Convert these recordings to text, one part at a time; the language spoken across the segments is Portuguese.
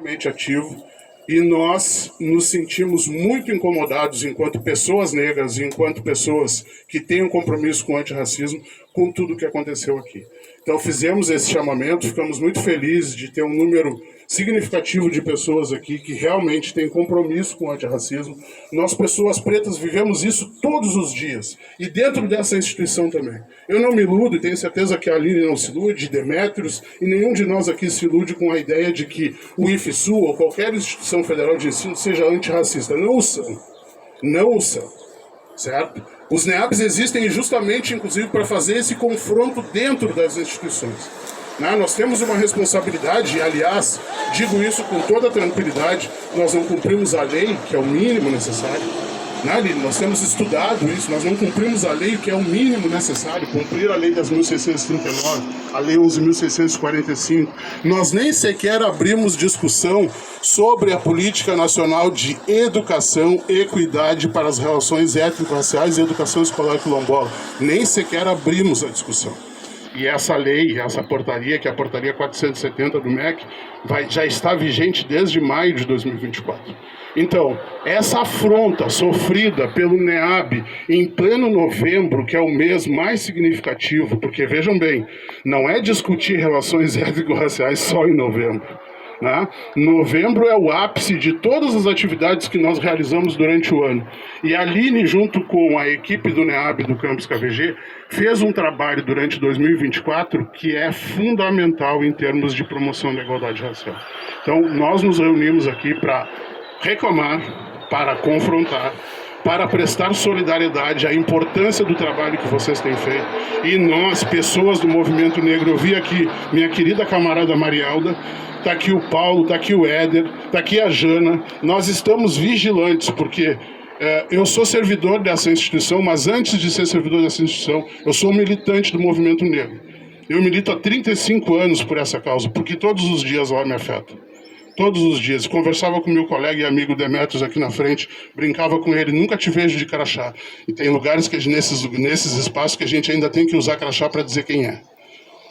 extremamente ativo e nós nos sentimos muito incomodados enquanto pessoas negras, enquanto pessoas que têm um compromisso com o antirracismo, com tudo o que aconteceu aqui. Então fizemos esse chamamento, ficamos muito felizes de ter um número significativo de pessoas aqui que realmente têm compromisso com o antirracismo. Nós, pessoas pretas, vivemos isso todos os dias, e dentro dessa instituição também. Eu não me iludo, e tenho certeza que a Aline não se ilude, Demétrios, e nenhum de nós aqui se ilude com a ideia de que o IFSU ou qualquer instituição federal de ensino seja antirracista. Não o são. Não o são. Certo? Os NEABs existem justamente, inclusive, para fazer esse confronto dentro das instituições. Nós temos uma responsabilidade, e, aliás, digo isso com toda tranquilidade, nós não cumprimos a lei, que é o mínimo necessário. Nós temos estudado isso, nós não cumprimos a lei, que é o mínimo necessário, cumprir a lei das 1639, a lei 11.645. Nós nem sequer abrimos discussão sobre a política nacional de educação, equidade para as relações étnico-raciais e educação escolar quilombola. Nem sequer abrimos a discussão. E essa lei, essa portaria, que é a portaria 470 do MEC, já está vigente desde maio de 2024. Então, essa afronta sofrida pelo NEAB em pleno novembro, que é o mês mais significativo, porque, vejam bem, não é discutir relações étnico-raciais só em novembro. Novembro é o ápice de todas as atividades que nós realizamos durante o ano. E a Aline, junto com a equipe do NEAB do Campus KVG, fez um trabalho durante 2024 que é fundamental em termos de promoção da igualdade racial. Então, nós nos reunimos aqui para reclamar, para confrontar, para prestar solidariedade à importância do trabalho que vocês têm feito. E nós, pessoas do movimento negro, eu vi aqui minha querida camarada Marialda, está aqui o Paulo, está aqui o Éder, está aqui a Jana. Nós estamos vigilantes, porque eu sou servidor dessa instituição, mas antes de ser servidor dessa instituição, eu sou militante do movimento negro. Eu milito há 35 anos por essa causa, porque todos os dias ela me afeta. Todos os dias. Conversava com meu colega e amigo Demétrios aqui na frente, brincava com ele, nunca te vejo de crachá. E tem lugares que nesses espaços que a gente ainda tem que usar crachá para dizer quem é.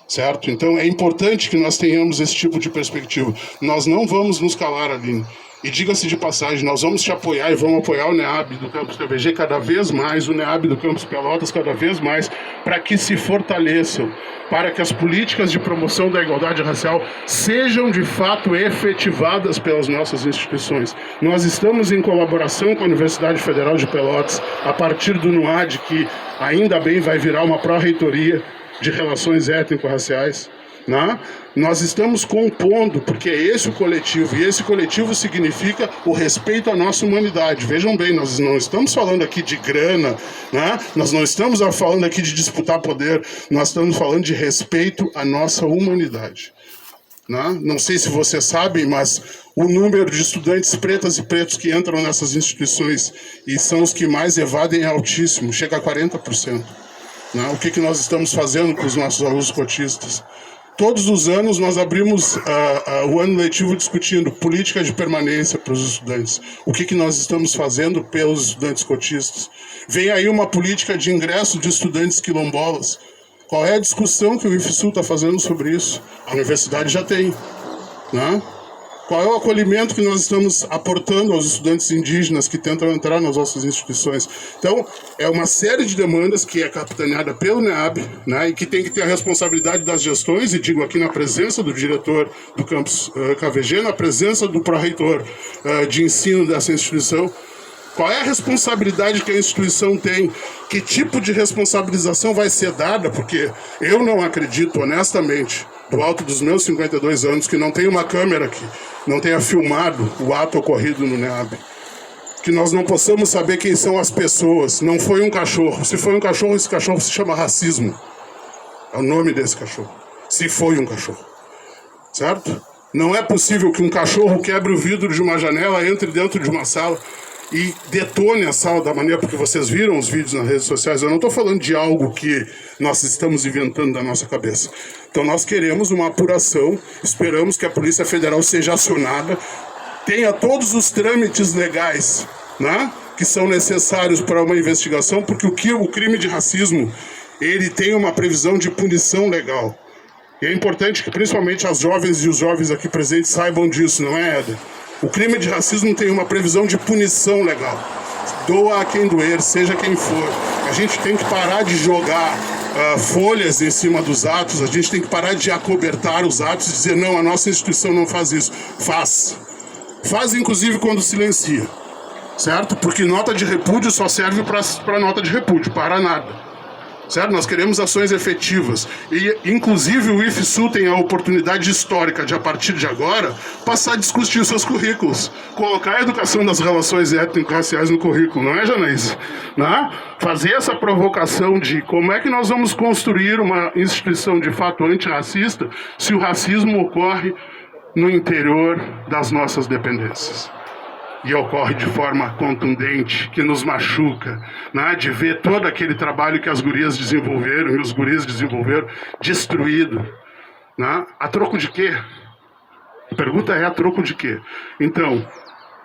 Certo? Então é importante que nós tenhamos esse tipo de perspectiva. Nós não vamos nos calar, Aline. E diga-se de passagem, nós vamos te apoiar e vamos apoiar o NEAB do Campus KVG cada vez mais, o NEAB do Campus Pelotas cada vez mais, para que se fortaleçam, para que as políticas de promoção da igualdade racial sejam de fato efetivadas pelas nossas instituições. Nós estamos em colaboração com a Universidade Federal de Pelotas, a partir do NUAD, que ainda bem vai virar uma pró-reitoria de relações étnico-raciais. Nós estamos compondo, porque é esse o coletivo, e esse coletivo significa o respeito à nossa humanidade. Vejam bem, nós não estamos falando aqui de grana, nós não estamos falando aqui de disputar poder, nós estamos falando de respeito à nossa humanidade. Não sei se vocês sabem, mas o número de estudantes pretas e pretos que entram nessas instituições e são os que mais evadem é altíssimo, chega a 40%. O que nós estamos fazendo com os nossos alunos cotistas? Todos os anos nós abrimos o ano letivo discutindo política de permanência para os estudantes. O que nós estamos fazendo pelos estudantes cotistas? Vem aí uma política de ingresso de estudantes quilombolas. Qual é a discussão que o IFSU está fazendo sobre isso? A universidade já tem. Qual é o acolhimento que nós estamos aportando aos estudantes indígenas que tentam entrar nas nossas instituições? Então, é uma série de demandas que é capitaneada pelo NEAB, e que tem que ter a responsabilidade das gestões, e digo aqui na presença do diretor do campus KVG, na presença do pró-reitor de ensino dessa instituição. Qual é a responsabilidade que a instituição tem? Que tipo de responsabilização vai ser dada? Porque eu não acredito, honestamente, do alto dos meus 52 anos, que não tem uma câmera que não tenha filmado o ato ocorrido no NEAB. Que nós não possamos saber quem são as pessoas. Não foi um cachorro. Se foi um cachorro, esse cachorro se chama racismo. É o nome desse cachorro. Se foi um cachorro. Certo? Não é possível que um cachorro quebre o vidro de uma janela, entre dentro de uma sala e detone a sala da maneira, porque vocês viram os vídeos nas redes sociais. Eu não estou falando de algo que nós estamos inventando da nossa cabeça. Então nós queremos uma apuração, esperamos que a Polícia Federal seja acionada, tenha todos os trâmites legais, que são necessários para uma investigação, porque o crime de racismo, ele tem uma previsão de punição legal. E é importante que principalmente as jovens e os jovens aqui presentes saibam disso, não é, Éder? O crime de racismo tem uma previsão de punição legal. Doa a quem doer, seja quem for. A gente tem que parar de jogar folhas em cima dos atos, a gente tem que parar de acobertar os atos e dizer, não, a nossa instituição não faz isso. Faz. Faz, inclusive, quando silencia. Certo? Porque nota de repúdio só serve para nota de repúdio, para nada. Certo? Nós queremos ações efetivas. E, inclusive, o IFSU tem a oportunidade histórica de, a partir de agora, passar a discutir os seus currículos. Colocar a educação das relações étnico-raciais no currículo, não é, Janaísa? Né? Fazer essa provocação de como é que nós vamos construir uma instituição de fato antirracista se o racismo ocorre no interior das nossas dependências. E ocorre de forma contundente, que nos machuca, né? De ver todo aquele trabalho que as gurias desenvolveram e os guris desenvolveram destruído. Né? A troco de quê? A pergunta é a troco de quê? Então,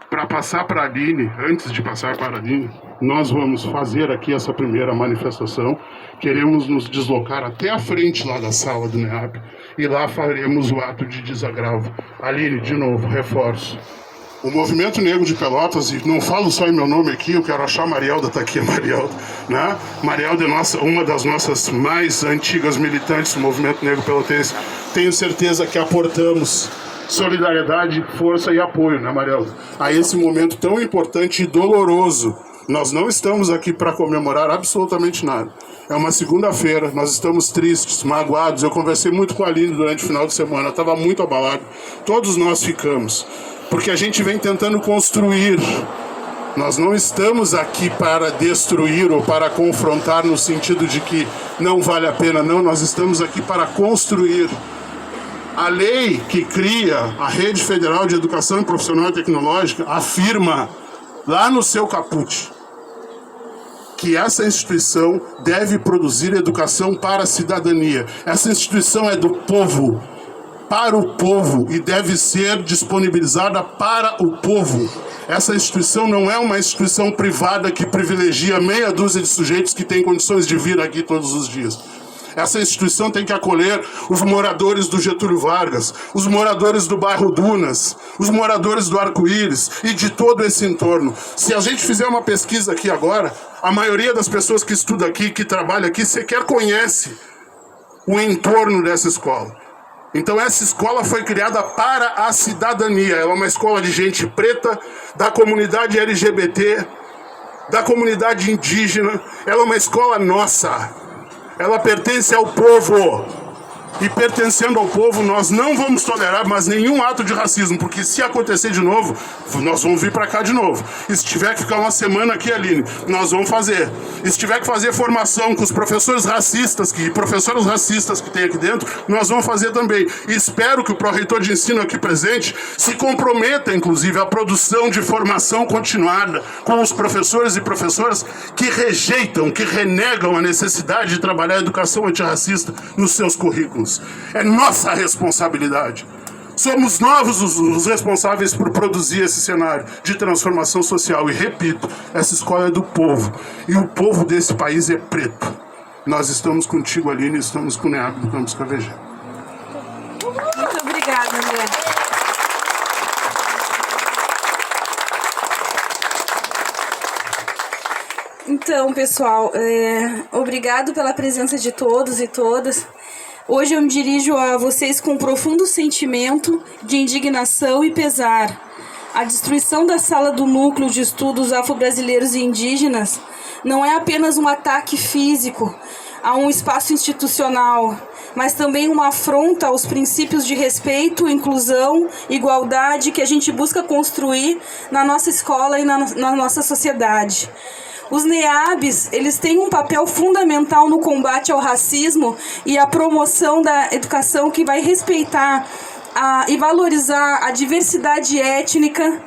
para passar para a Aline, antes de passar para a Aline, nós vamos fazer aqui essa primeira manifestação. Queremos nos deslocar até a frente lá da sala do NEAB e lá faremos o ato de desagravo. Aline, de novo, reforço. O Movimento Negro de Pelotas, e não falo só em meu nome aqui, eu quero achar a Marielda, está aqui a Marielda, né? Marielda é uma das nossas mais antigas militantes do Movimento Negro Pelotense. Tenho certeza que aportamos solidariedade, força e apoio, né, Marielda? A esse momento tão importante e doloroso. Nós não estamos aqui para comemorar absolutamente nada. É uma segunda-feira, nós estamos tristes, magoados. Eu conversei muito com a Aline durante o final de semana, estava muito abalado. Todos nós ficamos. Porque a gente vem tentando construir. Nós não estamos aqui para destruir ou para confrontar no sentido de que não vale a pena, não. Nós estamos aqui para construir. A lei que cria a Rede Federal de Educação Profissional e Tecnológica afirma, lá no seu caput, que essa instituição deve produzir educação para a cidadania. Essa instituição é do povo, para o povo, e deve ser disponibilizada para o povo. Essa instituição não é uma instituição privada que privilegia meia dúzia de sujeitos que têm condições de vir aqui todos os dias. Essa instituição tem que acolher os moradores do Getúlio Vargas, os moradores do bairro Dunas, os moradores do Arco-Íris e de todo esse entorno. Se a gente fizer uma pesquisa aqui agora, a maioria das pessoas que estuda aqui, que trabalha aqui, sequer conhece o entorno dessa escola. Então essa escola foi criada para a cidadania. Ela é uma escola de gente preta, da comunidade LGBT, da comunidade indígena. Ela é uma escola nossa. Ela pertence ao povo. E pertencendo ao povo, nós não vamos tolerar mais nenhum ato de racismo, porque se acontecer de novo, nós vamos vir para cá de novo. E se tiver que ficar uma semana aqui, Aline, nós vamos fazer. E se tiver que fazer formação com os professores racistas e professoras racistas que tem aqui dentro, nós vamos fazer também. E espero que o pró-reitor de ensino aqui presente se comprometa, inclusive, à produção de formação continuada com os professores e professoras que rejeitam, que renegam a necessidade de trabalhar a educação antirracista nos seus currículos. É nossa responsabilidade. Somos nós os responsáveis por produzir esse cenário de transformação social. E repito, essa escola é do povo. E o povo desse país é preto. Nós estamos contigo, Aline, estamos com o NEAB do Campus KVG. Muito obrigada, André. Então, pessoal, obrigado pela presença de todos e todas. Hoje eu me dirijo a vocês com um profundo sentimento de indignação e pesar. A destruição da sala do Núcleo de Estudos Afro-Brasileiros e Indígenas não é apenas um ataque físico a um espaço institucional, mas também uma afronta aos princípios de respeito, inclusão, igualdade que a gente busca construir na nossa escola e na nossa sociedade. Os NEABs, eles têm um papel fundamental no combate ao racismo e a promoção da educação que vai respeitar e valorizar a diversidade étnica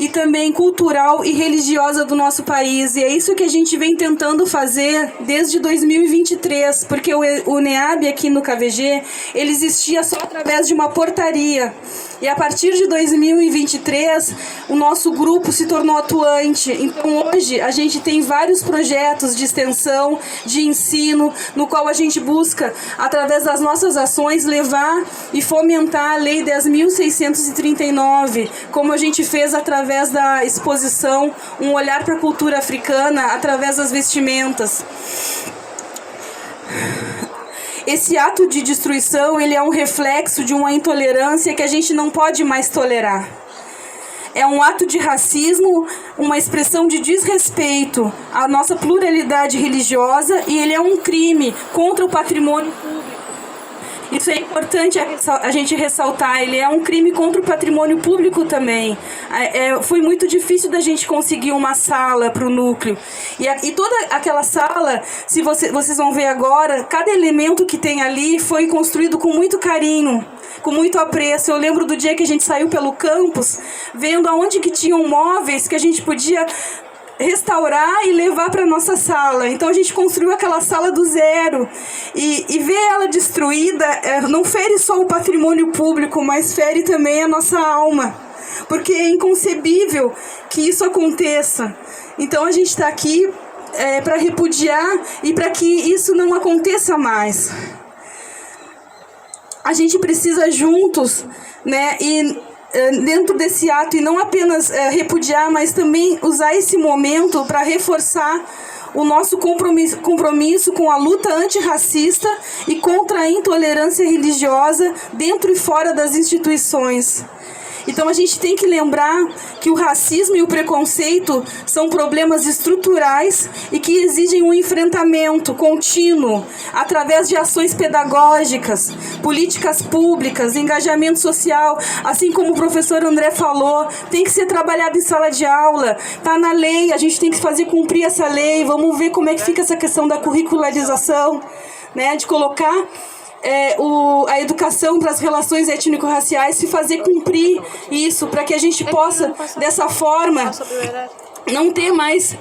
e também cultural e religiosa do nosso país. E é isso que a gente vem tentando fazer desde 2023, porque o NEAB aqui no KVG, ele existia só através de uma portaria. E a partir de 2023, o nosso grupo se tornou atuante. Então hoje a gente tem vários projetos de extensão, de ensino, no qual a gente busca, através das nossas ações, levar e fomentar a Lei 10.639, como a gente fez através da exposição Um Olhar para a Cultura Africana, através das vestimentas. Esse ato de destruição, ele é um reflexo de uma intolerância que a gente não pode mais tolerar. É um ato de racismo, uma expressão de desrespeito à nossa pluralidade religiosa, e ele é um crime contra o patrimônio público. Isso é importante a gente ressaltar, ele é um crime contra o patrimônio público também. Foi muito difícil da gente conseguir uma sala para o núcleo. E toda aquela sala, se vocês vão ver agora, cada elemento que tem ali foi construído com muito carinho, com muito apreço. Eu lembro do dia que a gente saiu pelo campus, vendo aonde que tinham móveis que a gente podia restaurar e levar para nossa sala. Então a gente construiu aquela sala do zero, e ver ela destruída não fere só o patrimônio público, mas fere também a nossa alma, porque é inconcebível que isso aconteça. Então a gente está aqui para repudiar e para que isso não aconteça mais. A gente precisa juntos, né, e dentro desse ato, e não apenas repudiar, mas também usar esse momento para reforçar o nosso compromisso com a luta antirracista e contra a intolerância religiosa dentro e fora das instituições. Então a gente tem que lembrar que o racismo e o preconceito são problemas estruturais e que exigem um enfrentamento contínuo através de ações pedagógicas, políticas públicas, engajamento social, assim como o professor André falou, tem que ser trabalhado em sala de aula, está na lei, a gente tem que fazer cumprir essa lei. Vamos ver como é que fica essa questão da curricularização, né, de colocar a educação para as relações étnico-raciais, se fazer cumprir isso, para que a gente possa, dessa forma, não ter mais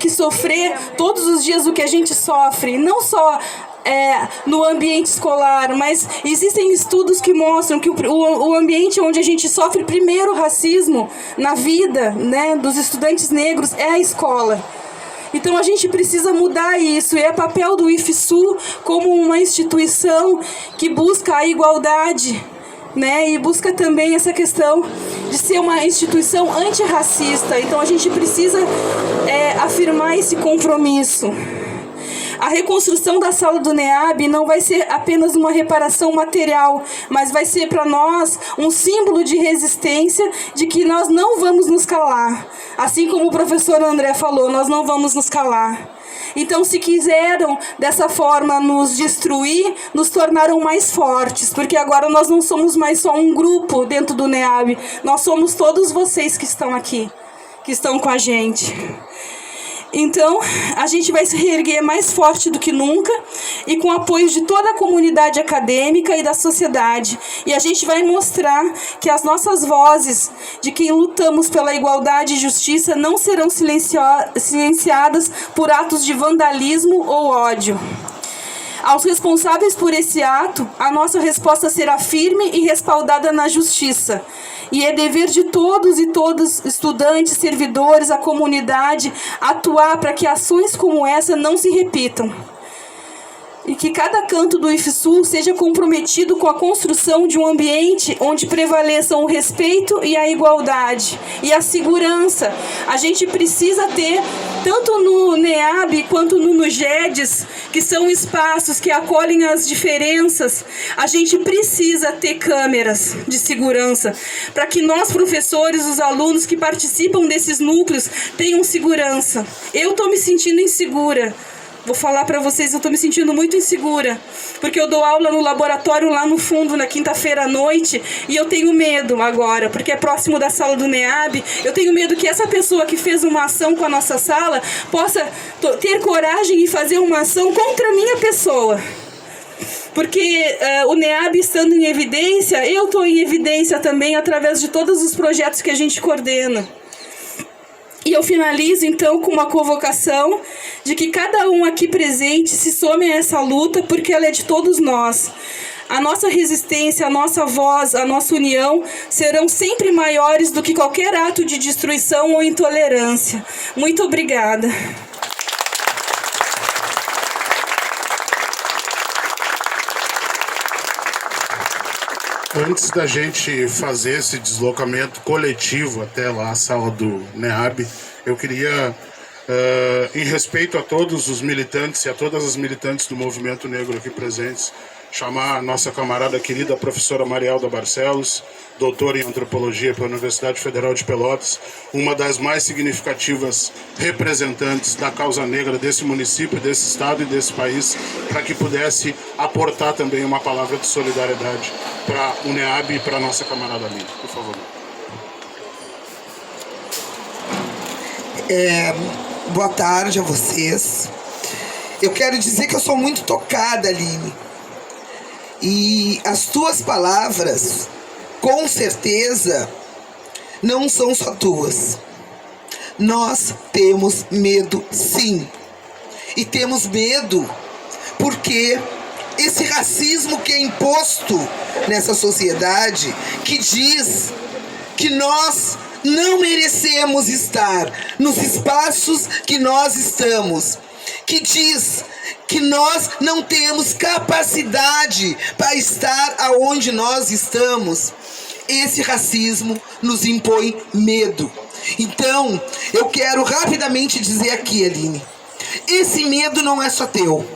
que sofrer todos os dias o que a gente sofre, não só no ambiente escolar, mas existem estudos que mostram que o ambiente onde a gente sofre primeiro racismo na vida, né, dos estudantes negros é a escola. Então a gente precisa mudar isso, e é papel do IFSU como uma instituição que busca a igualdade, né, e busca também essa questão de ser uma instituição antirracista. Então a gente precisa afirmar esse compromisso. A reconstrução da sala do NEAB não vai ser apenas uma reparação material, mas vai ser para nós um símbolo de resistência, de que nós não vamos nos calar. Assim como o professor André falou, nós não vamos nos calar. Então, se quiseram dessa forma nos destruir, nos tornaram mais fortes, porque agora nós não somos mais só um grupo dentro do NEAB, nós somos todos vocês que estão aqui, que estão com a gente. Então, a gente vai se reerguer mais forte do que nunca, e com o apoio de toda a comunidade acadêmica e da sociedade. E a gente vai mostrar que as nossas vozes, de quem lutamos pela igualdade e justiça, não serão silenciadas por atos de vandalismo ou ódio. Aos responsáveis por esse ato, a nossa resposta será firme e respaldada na justiça. E é dever de todos e todas, estudantes, servidores, a comunidade, atuar para que ações como essa não se repitam. E que cada canto do IFSU seja comprometido com a construção de um ambiente onde prevaleçam o respeito e a igualdade e a segurança. A gente precisa ter, tanto no NEAB quanto no NUGEDES, que são espaços que acolhem as diferenças, a gente precisa ter câmeras de segurança para que nós, professores, os alunos que participam desses núcleos, tenham segurança. Eu estou me sentindo insegura. Vou falar para vocês, eu estou me sentindo muito insegura, porque eu dou aula no laboratório lá no fundo, na quinta-feira à noite, e eu tenho medo agora, porque é próximo da sala do NEAB, eu tenho medo que essa pessoa que fez uma ação com a nossa sala possa ter coragem e fazer uma ação contra a minha pessoa. Porque o NEAB estando em evidência, eu estou em evidência também através de todos os projetos que a gente coordena. E eu finalizo, então, com uma convocação de que cada um aqui presente se some a essa luta, porque ela é de todos nós. A nossa resistência, a nossa voz, a nossa união serão sempre maiores do que qualquer ato de destruição ou intolerância. Muito obrigada. Antes da gente fazer esse deslocamento coletivo até lá a sala do NEAB, eu queria, em respeito a todos os militantes e a todas as militantes do movimento negro aqui presentes, chamar a nossa camarada querida professora Marielda Barcelos, doutora em antropologia pela Universidade Federal de Pelotas, uma das mais significativas representantes da causa negra desse município, desse estado e desse país, para que pudesse aportar também uma palavra de solidariedade para o NEAB e para a nossa camarada Aline, por favor. Boa tarde a vocês. Eu quero dizer que eu sou muito tocada, Aline. E as tuas palavras, com certeza, não são só tuas. Nós temos medo, sim. E temos medo porque esse racismo que é imposto nessa sociedade, que diz que nós não merecemos estar nos espaços que nós estamos, que diz que nós não temos capacidade para estar aonde nós estamos. Esse racismo nos impõe medo. Então, eu quero rapidamente dizer aqui, Aline, esse medo não é só teu.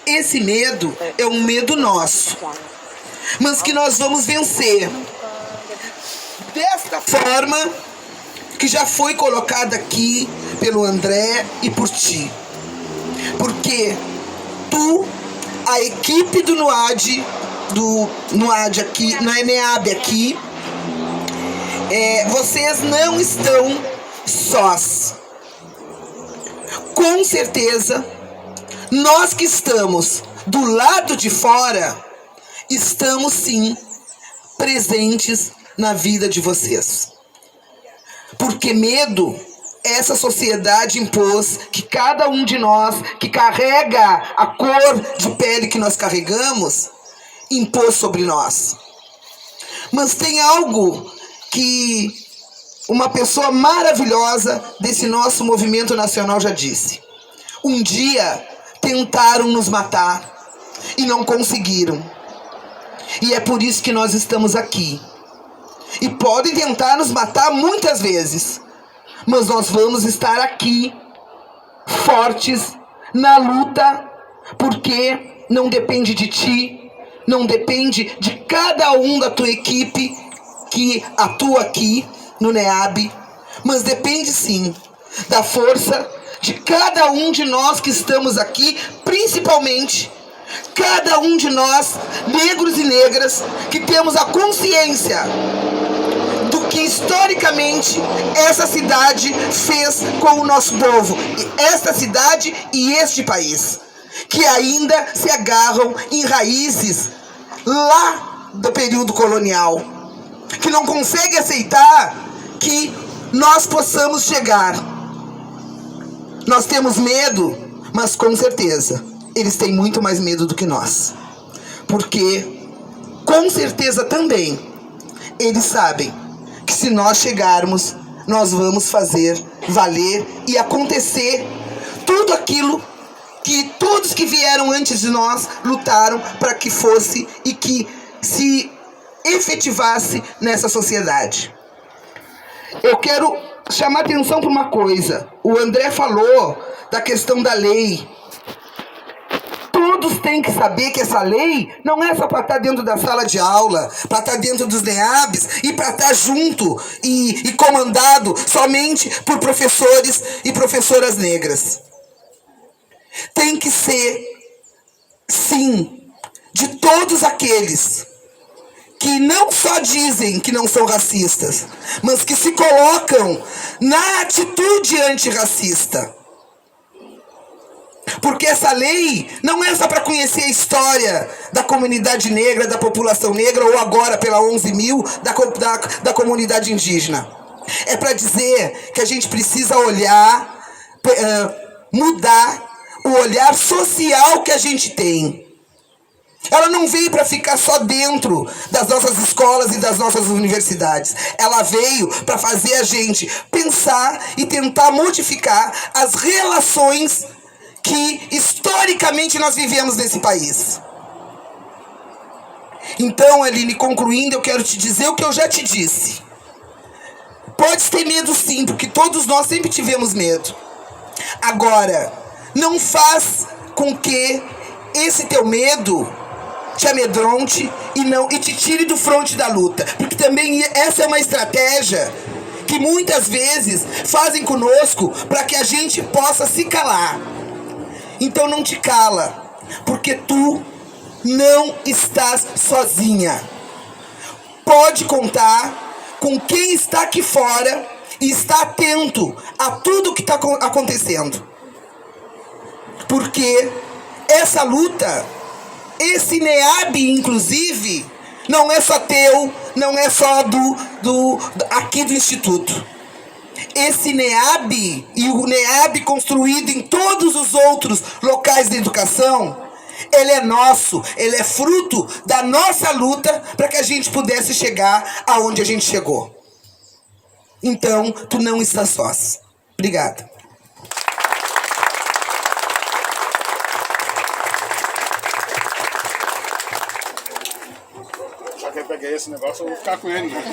Esse medo é um medo nosso, mas que nós vamos vencer desta forma que já foi colocada aqui pelo André e por ti. Porque tu, a equipe do NUAD aqui, no NEAB aqui, vocês não estão sós. Com certeza, nós que estamos do lado de fora, estamos sim presentes na vida de vocês. Porque medo, essa sociedade impôs que cada um de nós que carrega a cor de pele que nós carregamos, impôs sobre nós. Mas tem algo que uma pessoa maravilhosa desse nosso movimento nacional já disse. Um dia tentaram nos matar e não conseguiram. E é por isso que nós estamos aqui. E podem tentar nos matar muitas vezes, mas nós vamos estar aqui, fortes, na luta, porque não depende de ti, não depende de cada um da tua equipe que atua aqui no NEAB, mas depende sim da força de cada um de nós que estamos aqui, principalmente cada um de nós, negros e negras, que temos a consciência do que historicamente essa cidade fez com o nosso povo, esta cidade e este país, que ainda se agarram em raízes lá do período colonial, que não consegue aceitar que nós possamos chegar. Nós temos medo, mas com certeza eles têm muito mais medo do que nós, porque com certeza também eles sabem que se nós chegarmos, nós vamos fazer valer e acontecer tudo aquilo que todos que vieram antes de nós lutaram para que fosse e que se efetivasse nessa sociedade. Eu quero chamar atenção para uma coisa. O André falou da questão da lei. Todos têm que saber que essa lei não é só para estar dentro da sala de aula, para estar dentro dos NEABs e para estar junto e comandado somente por professores e professoras negras. Tem que ser, sim, de todos aqueles que não só dizem que não são racistas, mas que se colocam na atitude antirracista. Porque essa lei não é só para conhecer a história da comunidade negra, da população negra, ou agora pela 11.000 da comunidade indígena. É para dizer que a gente precisa olhar, mudar o olhar social que a gente tem. Ela não veio para ficar só dentro das nossas escolas e das nossas universidades. Ela veio para fazer a gente pensar e tentar modificar as relações que historicamente nós vivemos nesse país. Então, Aline, concluindo, eu quero te dizer o que eu já te disse. Pode ter medo sim, porque todos nós sempre tivemos medo. Agora, não faz com que esse teu medo te amedronte e te tire do fronte da luta. Porque também essa é uma estratégia que muitas vezes fazem conosco para que a gente possa se calar. Então não te cala, porque tu não estás sozinha. Pode contar com quem está aqui fora e está atento a tudo que está acontecendo. Porque essa luta, esse NEAB, inclusive, não é só teu, não é só aqui do Instituto. Esse NEAB e o NEAB construído em todos os outros locais de educação, ele é nosso, ele é fruto da nossa luta para que a gente pudesse chegar aonde a gente chegou. Então, tu não está só. Obrigada. Já que eu peguei esse negócio, eu vou ficar com ele, né?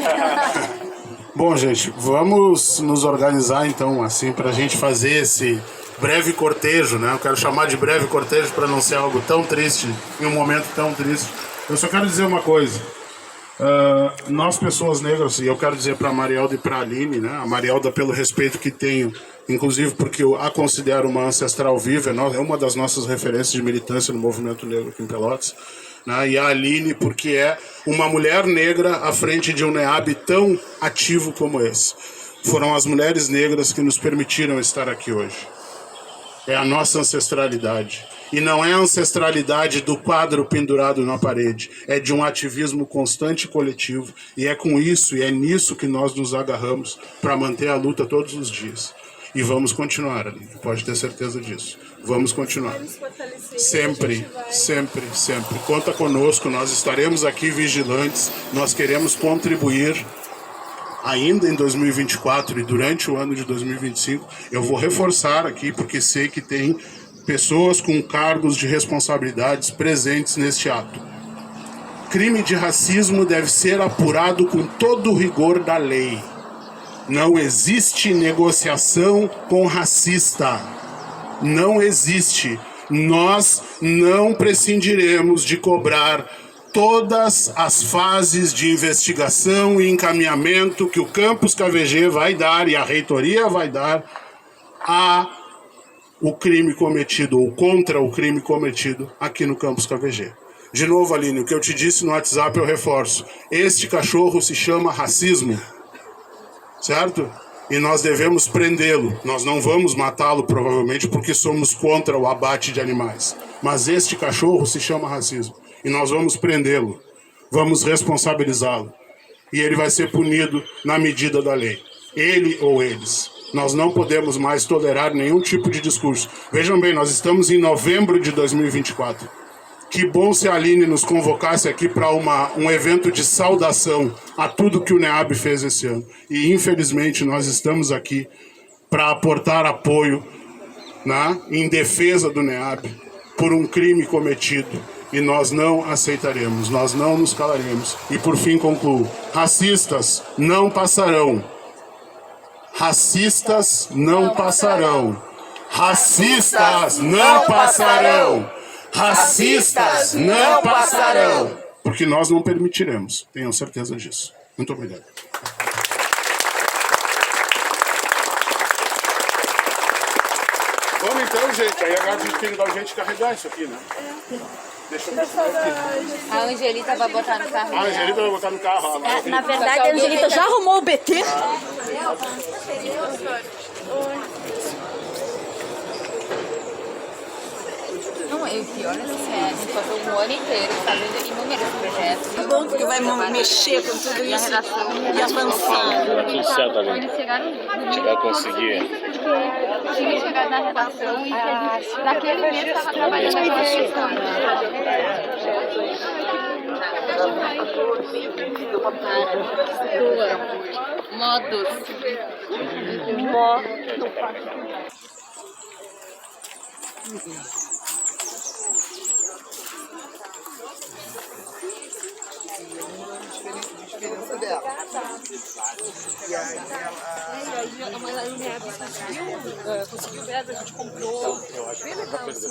Bom, gente, vamos nos organizar então, assim, para a gente fazer esse breve cortejo, né? Eu quero chamar de breve cortejo para não ser algo tão triste, em um momento tão triste. Eu só quero dizer uma coisa. Nós, pessoas negras, e eu quero dizer para a Marielda e para a Aline, né? A Marielda, pelo respeito que tenho, inclusive porque eu a considero uma ancestral viva, é uma das nossas referências de militância no movimento negro aqui em Pelotas, né? E a Aline, porque é uma mulher negra à frente de um NEAB tão ativo como esse. Foram as mulheres negras que nos permitiram estar aqui hoje. É a nossa ancestralidade. E não é a ancestralidade do quadro pendurado na parede. É de um ativismo constante e coletivo. E é com isso, e é nisso que nós nos agarramos para manter a luta todos os dias. E vamos continuar, Aline. Pode ter certeza disso. Vamos continuar. Sempre, sempre, sempre. Conta conosco, nós estaremos aqui vigilantes. Nós queremos contribuir ainda em 2024 e durante o ano de 2025. Eu vou reforçar aqui, porque sei que tem pessoas com cargos de responsabilidades presentes neste ato. Crime de racismo deve ser apurado com todo o rigor da lei. Não existe negociação com racista. Não existe. Nós não prescindiremos de cobrar todas as fases de investigação e encaminhamento que o Campus KVG vai dar e a reitoria vai dar a o crime cometido ou contra o crime cometido aqui no Campus KVG. De novo, Aline, o que eu te disse no WhatsApp eu reforço. Este cachorro se chama racismo, certo? E nós devemos prendê-lo. Nós não vamos matá-lo provavelmente porque somos contra o abate de animais. Mas este cachorro se chama racismo. E nós vamos prendê-lo. Vamos responsabilizá-lo. E ele vai ser punido na medida da lei. Ele ou eles. Nós não podemos mais tolerar nenhum tipo de discurso. Vejam bem, nós estamos em novembro de 2024. Que bom se a Aline nos convocasse aqui para um evento de saudação a tudo que o NEAB fez esse ano. E infelizmente nós estamos aqui para aportar apoio, né, em defesa do NEAB por um crime cometido. E nós não aceitaremos, nós não nos calaremos. E por fim concluo, racistas não passarão. Racistas não passarão. Racistas não passarão. Racistas não passarão. Porque nós não permitiremos. Tenham certeza disso. Muito obrigado. Vamos então, gente. Aí agora a gente tem que dar o jeito de carregar isso aqui, né? Deixa eu ver aqui. A Angelita vai botar no carro. A Angelita vai botar no carro. Na verdade, a Angelita já arrumou o BT. Não, e o pior é assim, a gente passou um ano inteiro fazendo inúmeros projetos. É bom porque vai mexer com tudo isso e avançar. Tudo certo ali. Eles chegaram A gente vai conseguir. porque tinha chegado na redação e a gente, naquele mês, estava trabalhando na redação. Modos. Conseguiu verba, a gente comprou. Bem legal, assim.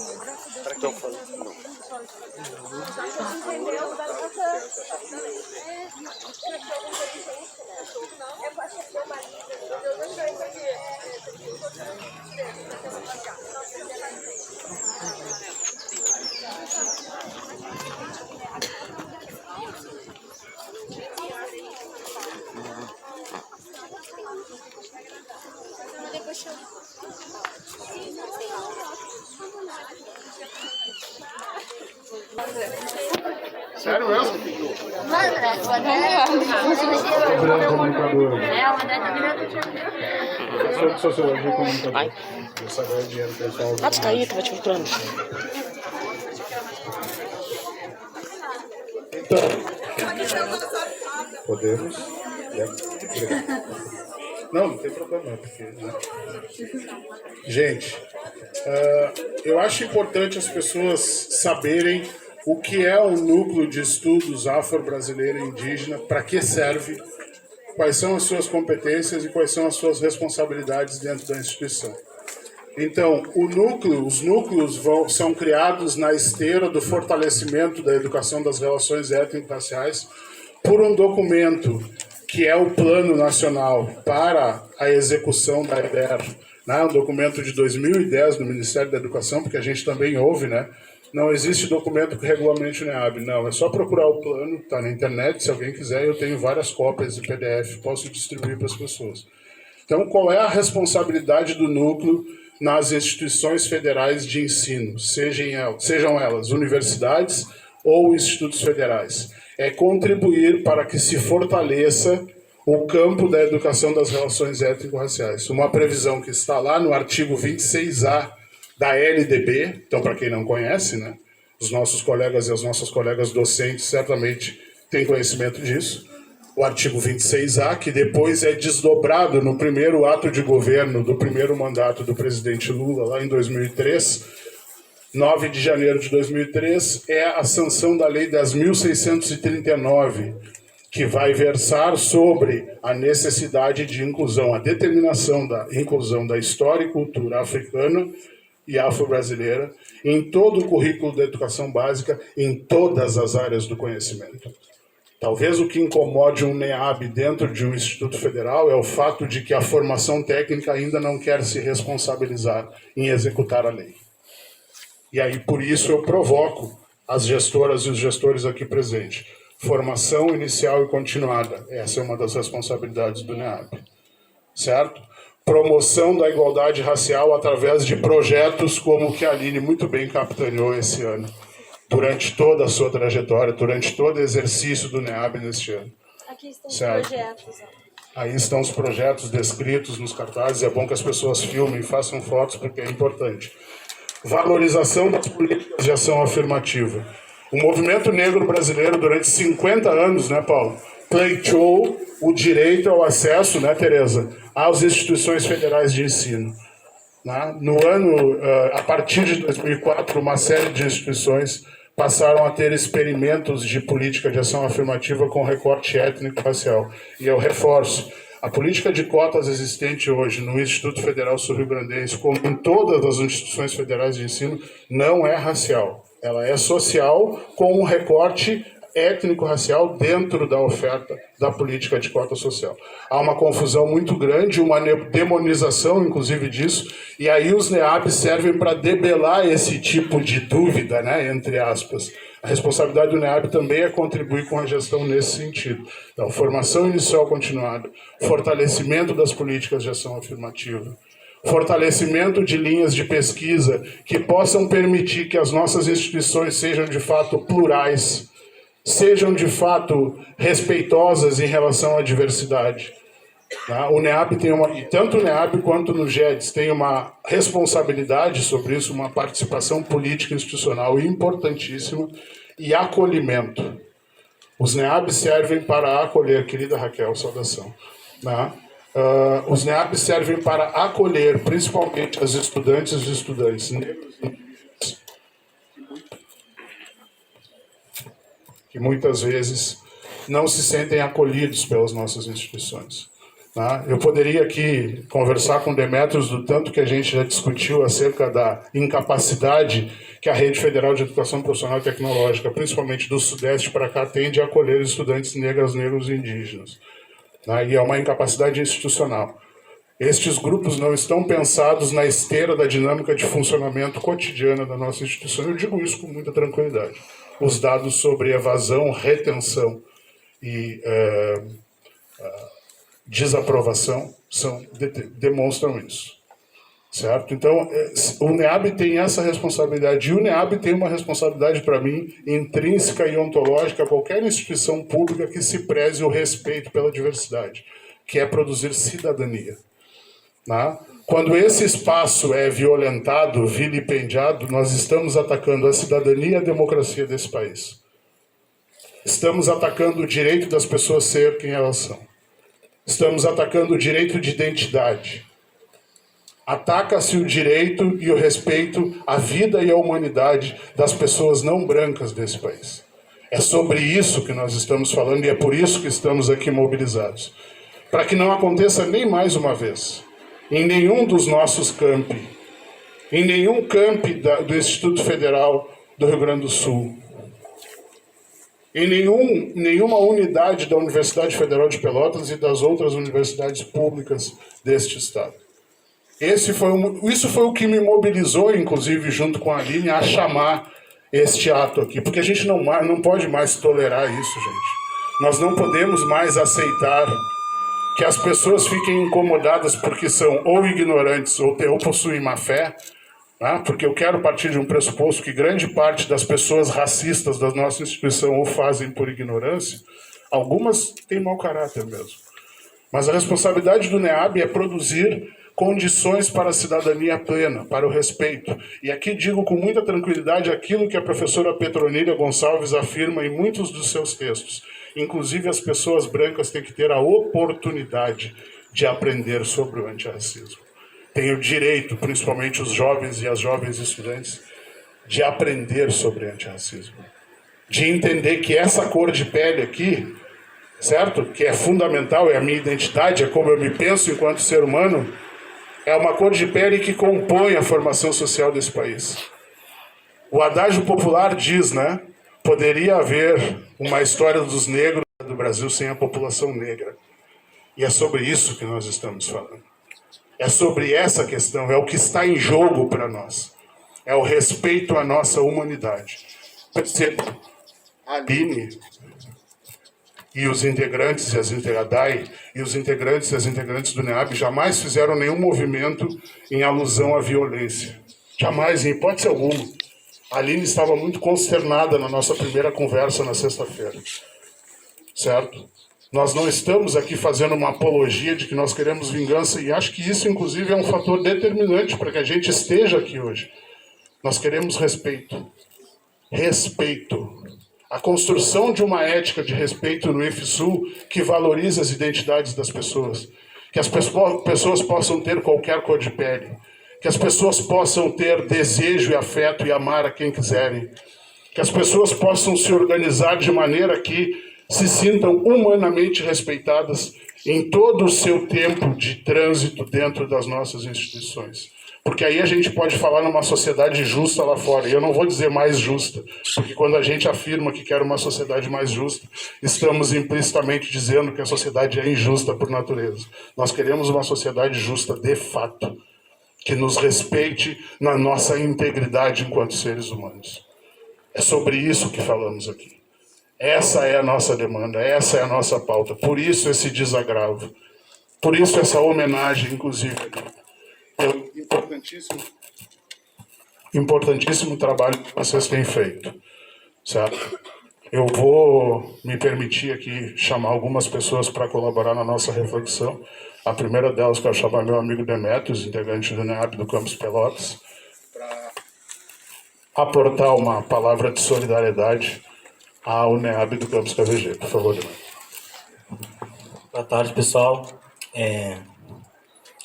Sério mesmo? Professor de Sociologia e Comunicação. Essa ganha dinheiro pessoal. Pode cair, tava te procurando. Podemos? Obrigado. Não tem problema. Porque, né? Gente, eu acho importante as pessoas saberem o que é o Núcleo de Estudos Afro-Brasileiro e Indígena, para que serve, quais são as suas competências e quais são as suas responsabilidades dentro da instituição. Então, os núcleos são criados na esteira do fortalecimento da educação das relações étnico-raciais por um documento que é o Plano Nacional para a Execução da EDER, né? Um documento de 2010 do Ministério da Educação, porque a gente também ouve, né? Não existe documento que regulamente o NEAB, não. É só procurar o plano, está na internet, se alguém quiser, eu tenho várias cópias de PDF, posso distribuir para as pessoas. Então, qual é a responsabilidade do núcleo nas instituições federais de ensino, sejam elas universidades ou institutos federais? É contribuir para que se fortaleça o campo da educação das relações étnico-raciais. Uma previsão que está lá no artigo 26A da LDB, então, para quem não conhece, né, os nossos colegas e as nossas colegas docentes certamente têm conhecimento disso, o artigo 26A, que depois é desdobrado no primeiro ato de governo do primeiro mandato do presidente Lula, lá em 2003, 9 de janeiro de 2003, é a sanção da Lei 10.639, que vai versar sobre a necessidade de inclusão, a determinação da inclusão da história e cultura africana e afro-brasileira em todo o currículo da educação básica, em todas as áreas do conhecimento. Talvez o que incomode um NEAB dentro de um Instituto Federal é o fato de que a formação técnica ainda não quer se responsabilizar em executar a lei. E aí, por isso, eu provoco as gestoras e os gestores aqui presentes. Formação inicial e continuada. Essa é uma das responsabilidades do NEAB. Certo? Promoção da igualdade racial através de projetos como o que a Aline muito bem capitaneou esse ano, durante toda a sua trajetória, durante todo o exercício do NEAB neste ano. Aqui estão certo? os projetos. Aí estão os projetos descritos nos cartazes, é bom que as pessoas filmem, façam fotos, porque é importante. Valorização das políticas de ação afirmativa. O movimento negro brasileiro, durante 50 anos, né, Paulo, pleiteou o direito ao acesso, né, Tereza, às instituições federais de ensino. No ano, a partir de 2004, uma série de instituições passaram a ter experimentos de política de ação afirmativa com recorte étnico-racial. E eu reforço, a política de cotas existente hoje no Instituto Federal Sul-Rio-Grandense, como em todas as instituições federais de ensino, não é racial. Ela é social com um recorte étnico-racial dentro da oferta da política de cota social. Há uma confusão muito grande, uma demonização, inclusive, disso, e aí os NEABs servem para debelar esse tipo de dúvida, né, entre aspas. A responsabilidade do NEAB também é contribuir com a gestão nesse sentido. Então, formação inicial continuada, fortalecimento das políticas de ação afirmativa, fortalecimento de linhas de pesquisa que possam permitir que as nossas instituições sejam de fato plurais, sejam de fato respeitosas em relação à diversidade. Tá? O NEAB tem e tanto o NEAB quanto no GEDS tem uma responsabilidade sobre isso, uma participação política institucional importantíssima e acolhimento. Os NEABs servem para acolher, querida Raquel, saudação. Tá? Os NEABs servem para acolher principalmente as estudantes e estudantes negros que muitas vezes não se sentem acolhidos pelas nossas instituições. Tá? Eu poderia aqui conversar com Demetrios do tanto que a gente já discutiu acerca da incapacidade que a Rede Federal de Educação Profissional e Tecnológica, principalmente do Sudeste para cá, tem de acolher estudantes negros e indígenas. Tá? E é uma incapacidade institucional. Estes grupos não estão pensados na esteira da dinâmica de funcionamento cotidiana da nossa instituição. Eu digo isso com muita tranquilidade. Os dados sobre evasão, retenção e desaprovação demonstram isso, certo? Então, o NEAB tem essa responsabilidade, e o NEAB tem uma responsabilidade, para mim, intrínseca e ontológica a qualquer instituição pública que se preze o respeito pela diversidade, que é produzir cidadania. Tá? Quando esse espaço é violentado, vilipendiado, nós estamos atacando a cidadania e a democracia desse país. Estamos atacando o direito das pessoas ser quem elas são. Estamos atacando o direito de identidade. Ataca-se o direito e o respeito à vida e à humanidade das pessoas não brancas desse país. É sobre isso que nós estamos falando e é por isso que estamos aqui mobilizados. Para que não aconteça nem mais uma vez, em nenhum dos nossos campi, em nenhum campi do Instituto Federal do Rio Grande do Sul, em nenhuma unidade da Universidade Federal de Pelotas e das outras universidades públicas deste estado. Isso foi o que me mobilizou, inclusive, junto com a Aline, a chamar este ato aqui, porque a gente não pode mais tolerar isso, gente. Nós não podemos mais aceitar que as pessoas fiquem incomodadas porque são ou ignorantes ou possuem má fé, né? Porque eu quero partir de um pressuposto que grande parte das pessoas racistas da nossa instituição o fazem por ignorância. Algumas têm mau caráter mesmo. Mas a responsabilidade do NEAB é produzir condições para a cidadania plena, para o respeito. E aqui digo com muita tranquilidade aquilo que a professora Petronília Gonçalves afirma em muitos dos seus textos. Inclusive, as pessoas brancas têm que ter a oportunidade de aprender sobre o antirracismo. Têm o direito, principalmente os jovens e as jovens estudantes, de aprender sobre antirracismo. De entender que essa cor de pele aqui, certo? Que é fundamental, é a minha identidade, é como eu me penso enquanto ser humano, é uma cor de pele que compõe a formação social desse país. O adágio popular diz, né? Poderia haver uma história dos negros do Brasil sem a população negra. E é sobre isso que nós estamos falando. É sobre essa questão, é o que está em jogo para nós. É o respeito à nossa humanidade. A Aline e os integrantes e as integrantes do NEAB jamais fizeram nenhum movimento em alusão à violência. Jamais, em hipótese alguma. A Aline estava muito consternada na nossa primeira conversa na sexta-feira. Certo? Nós não estamos aqui fazendo uma apologia de que nós queremos vingança, e acho que isso, inclusive, é um fator determinante para que a gente esteja aqui hoje. Nós queremos respeito. Respeito. A construção de uma ética de respeito no IFSU que valoriza as identidades das pessoas. Que as pessoas possam ter qualquer cor de pele. Que as pessoas possam ter desejo e afeto e amar a quem quiserem. Que as pessoas possam se organizar de maneira que se sintam humanamente respeitadas em todo o seu tempo de trânsito dentro das nossas instituições. Porque aí a gente pode falar numa sociedade justa lá fora. E eu não vou dizer mais justa, porque quando a gente afirma que quer uma sociedade mais justa, estamos implicitamente dizendo que a sociedade é injusta por natureza. Nós queremos uma sociedade justa de fato, que nos respeite na nossa integridade enquanto seres humanos. É sobre isso que falamos aqui. Essa é a nossa demanda, essa é a nossa pauta. Por isso esse desagravo. Por isso essa homenagem, inclusive, pelo importantíssimo trabalho que vocês têm feito, certo? Eu vou me permitir aqui chamar algumas pessoas para colaborar na nossa reflexão. A primeira delas, que eu chamo meu amigo Demetrios, integrante do NEAB do Campus Pelotas, para aportar uma palavra de solidariedade ao NEAB do Campus KVG. Por favor, Demetrios. Boa tarde, pessoal.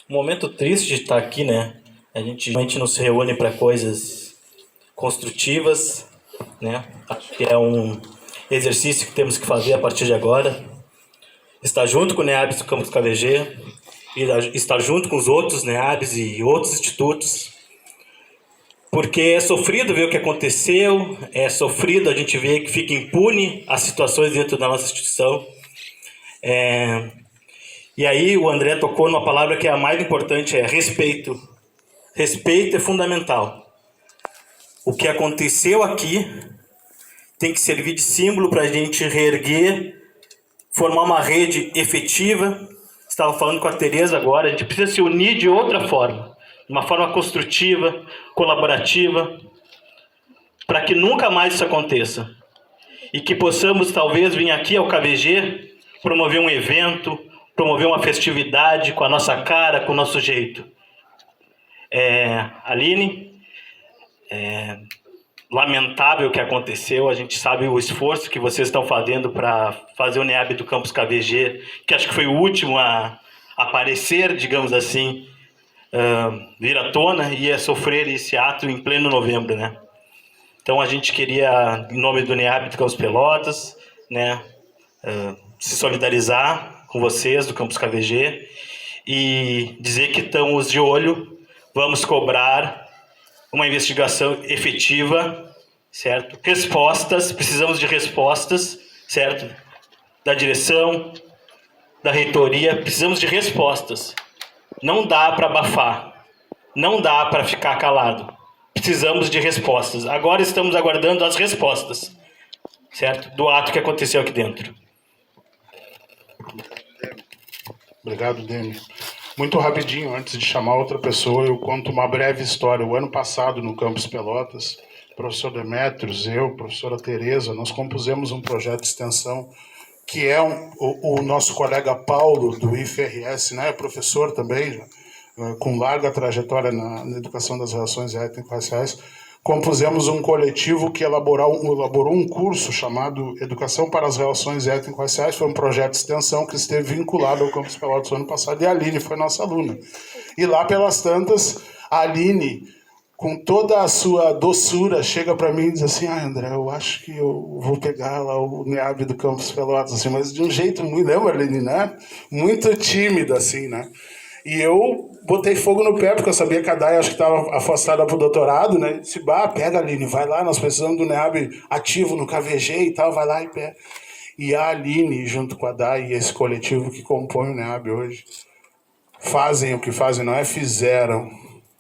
Um momento triste de estar aqui, né? A gente não se reúne para coisas construtivas, né? Acho que é um exercício que temos que fazer a partir de agora. Estar junto com o NEABs do Campus KVG, e estar junto com os outros NEABs e outros institutos, porque é sofrido ver o que aconteceu, é sofrido a gente ver que fica impune as situações dentro da nossa instituição. E aí o André tocou numa palavra que é a mais importante, é respeito. Respeito é fundamental. O que aconteceu aqui tem que servir de símbolo para a gente reerguer, formar uma rede efetiva. Estava falando com a Tereza agora, a gente precisa se unir de outra forma, de uma forma construtiva, colaborativa, para que nunca mais isso aconteça. E que possamos talvez vir aqui ao KVG, promover um evento, promover uma festividade com a nossa cara, com o nosso jeito. Aline, lamentável o que aconteceu, a gente sabe o esforço que vocês estão fazendo para fazer o NEAB do Campus KVG, que acho que foi o último a aparecer, digamos assim, vir à tona e a sofrer esse ato em pleno novembro, né? Então a gente queria, em nome do NEAB do Campus Pelotas, né, se solidarizar com vocês do Campus KVG e dizer que estamos de olho, vamos cobrar uma investigação efetiva, certo? Respostas, precisamos de respostas, certo? Da direção, da reitoria, precisamos de respostas. Não dá para abafar, não dá para ficar calado. Precisamos de respostas. Agora estamos aguardando as respostas, certo? Do ato que aconteceu aqui dentro. Obrigado, Demi. Muito rapidinho, antes de chamar outra pessoa, eu conto uma breve história. O ano passado, no Campus Pelotas, o professor Demetrios, eu, a professora Tereza, nós compusemos um projeto de extensão que é o nosso colega Paulo, do IFRS, né, professor também, com larga trajetória na educação das relações étnico-raciais. Compusemos um coletivo que elaborou um curso chamado Educação para as Relações Étnico-Raciais. Foi um projeto de extensão que esteve vinculado ao Campus Pelotas no ano passado, e a Aline foi nossa aluna. E lá pelas tantas, a Aline, com toda a sua doçura, chega para mim e diz assim: André, eu acho que eu vou pegar lá o NEAB do Campus Pelotas, assim, mas de um jeito muito, lembra, Aline, né? Muito tímida, assim, né? E eu botei fogo no pé, porque eu sabia que a Dai acho que estava afastada para o doutorado, né? Disse, pega, Aline, vai lá, nós precisamos do NEAB ativo no KVG e tal, vai lá e pega. E a Aline, junto com a Dai e esse coletivo que compõe o NEAB hoje, fazem o que fazem, não é? Fizeram.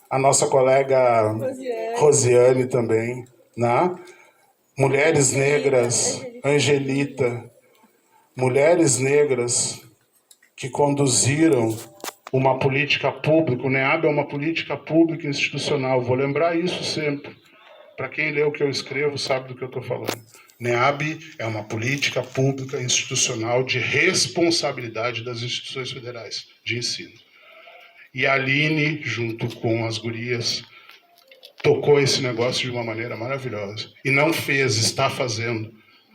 A nossa colega Rosiane também, né? Mulheres negras, Angelita, mulheres negras que conduziram uma política pública. O NEAB é uma política pública institucional. Vou lembrar isso sempre. Para quem lê o que eu escrevo, sabe do que eu estou falando. NEAB é uma política pública institucional de responsabilidade das instituições federais de ensino. E a Aline, junto com as gurias, tocou esse negócio de uma maneira maravilhosa. E não fez, está fazendo.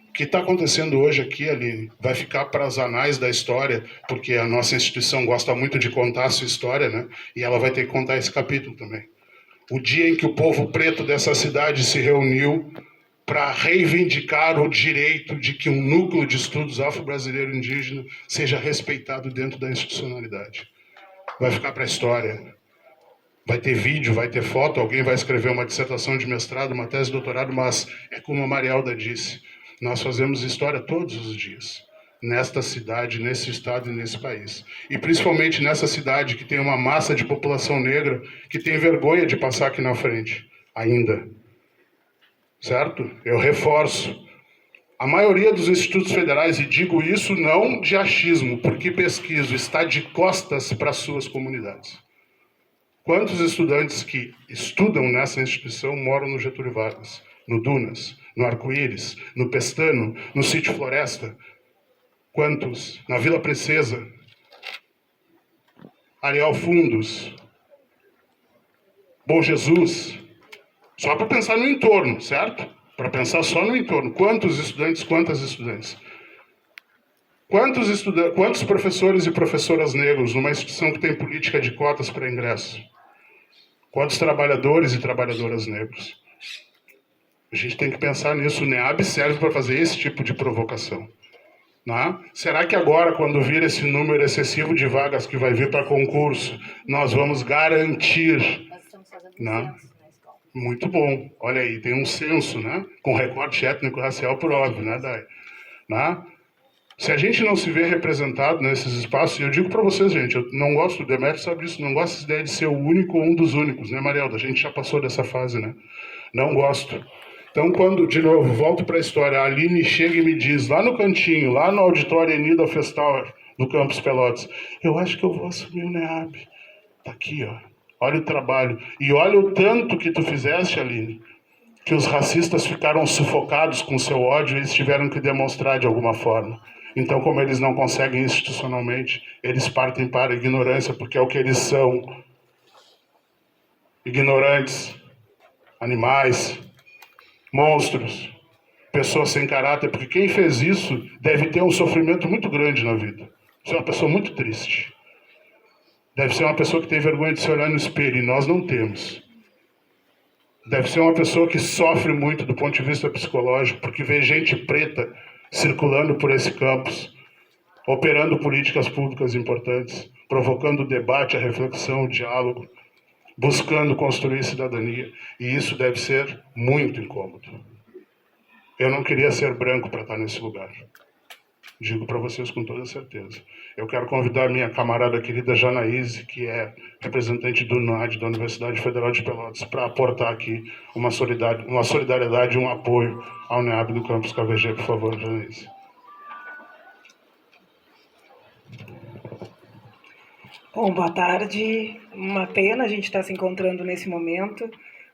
O que está acontecendo hoje aqui, Aline, vai ficar para as anais da história, porque a nossa instituição gosta muito de contar a sua história, né? E ela vai ter que contar esse capítulo também. O dia em que o povo preto dessa cidade se reuniu para reivindicar o direito de que um núcleo de estudos afro-brasileiro indígena seja respeitado dentro da institucionalidade. Vai ficar para a história. Vai ter vídeo, vai ter foto, alguém vai escrever uma dissertação de mestrado, uma tese de doutorado, mas é como a Marialda disse, nós fazemos história todos os dias, nesta cidade, nesse estado e nesse país. E principalmente nessa cidade que tem uma massa de população negra que tem vergonha de passar aqui na frente, ainda. Certo? Eu reforço. A maioria dos institutos federais, e digo isso não de achismo, porque pesquiso, está de costas para suas comunidades. Quantos estudantes que estudam nessa instituição moram no Getúlio Vargas, no Dunas, no Arco-Íris, no Pestano, no Sítio Floresta? Quantos na Vila Princesa, Areal Fundos, Bom Jesus? Só para pensar no entorno, certo? Para pensar só no entorno. Quantos estudantes, quantas estudantes? Quantos professores e professoras negros numa instituição que tem política de cotas para ingresso? Quantos trabalhadores e trabalhadoras negros? A gente tem que pensar nisso. O NEAB serve para fazer esse tipo de provocação. Né? Será que agora, quando vir esse número excessivo de vagas que vai vir para concurso, nós vamos garantir... Né? Muito bom. Olha aí, tem um censo, né? Com recorte étnico-racial por óbvio, né, Dai? Né? Se a gente não se vê representado nesses espaços, e eu digo para vocês, gente, eu não gosto, o Demetrio sabe disso, não gosto dessa ideia de ser o único ou um dos únicos, né, Marielda? A gente já passou dessa fase, né? Não gosto. Então, quando, de novo, volto para a história, a Aline chega e me diz, lá no cantinho, lá no auditório Enida Festower, do Campus Pelotas, eu acho que eu vou assumir o NEAB. Tá aqui, ó. Olha o trabalho. E olha o tanto que tu fizeste, Aline, que os racistas ficaram sufocados com seu ódio e eles tiveram que demonstrar de alguma forma. Então, como eles não conseguem institucionalmente, eles partem para a ignorância, porque é o que eles são. Ignorantes, animais, monstros, pessoas sem caráter, porque quem fez isso deve ter um sofrimento muito grande na vida. Você é uma pessoa muito triste. Deve ser uma pessoa que tem vergonha de se olhar no espelho, e nós não temos. Deve ser uma pessoa que sofre muito do ponto de vista psicológico, porque vê gente preta circulando por esse campus, operando políticas públicas importantes, provocando o debate, a reflexão, o diálogo, buscando construir cidadania. E isso deve ser muito incômodo. Eu não queria ser branco para estar nesse lugar. Digo para vocês com toda certeza. Eu quero convidar minha camarada querida Janaíse, que é representante do NUAD, da Universidade Federal de Pelotas, para aportar aqui uma solidariedade e um apoio ao NEAB do Campus KVG, por favor, Janaíse. Bom, boa tarde. Uma pena a gente estar se encontrando nesse momento,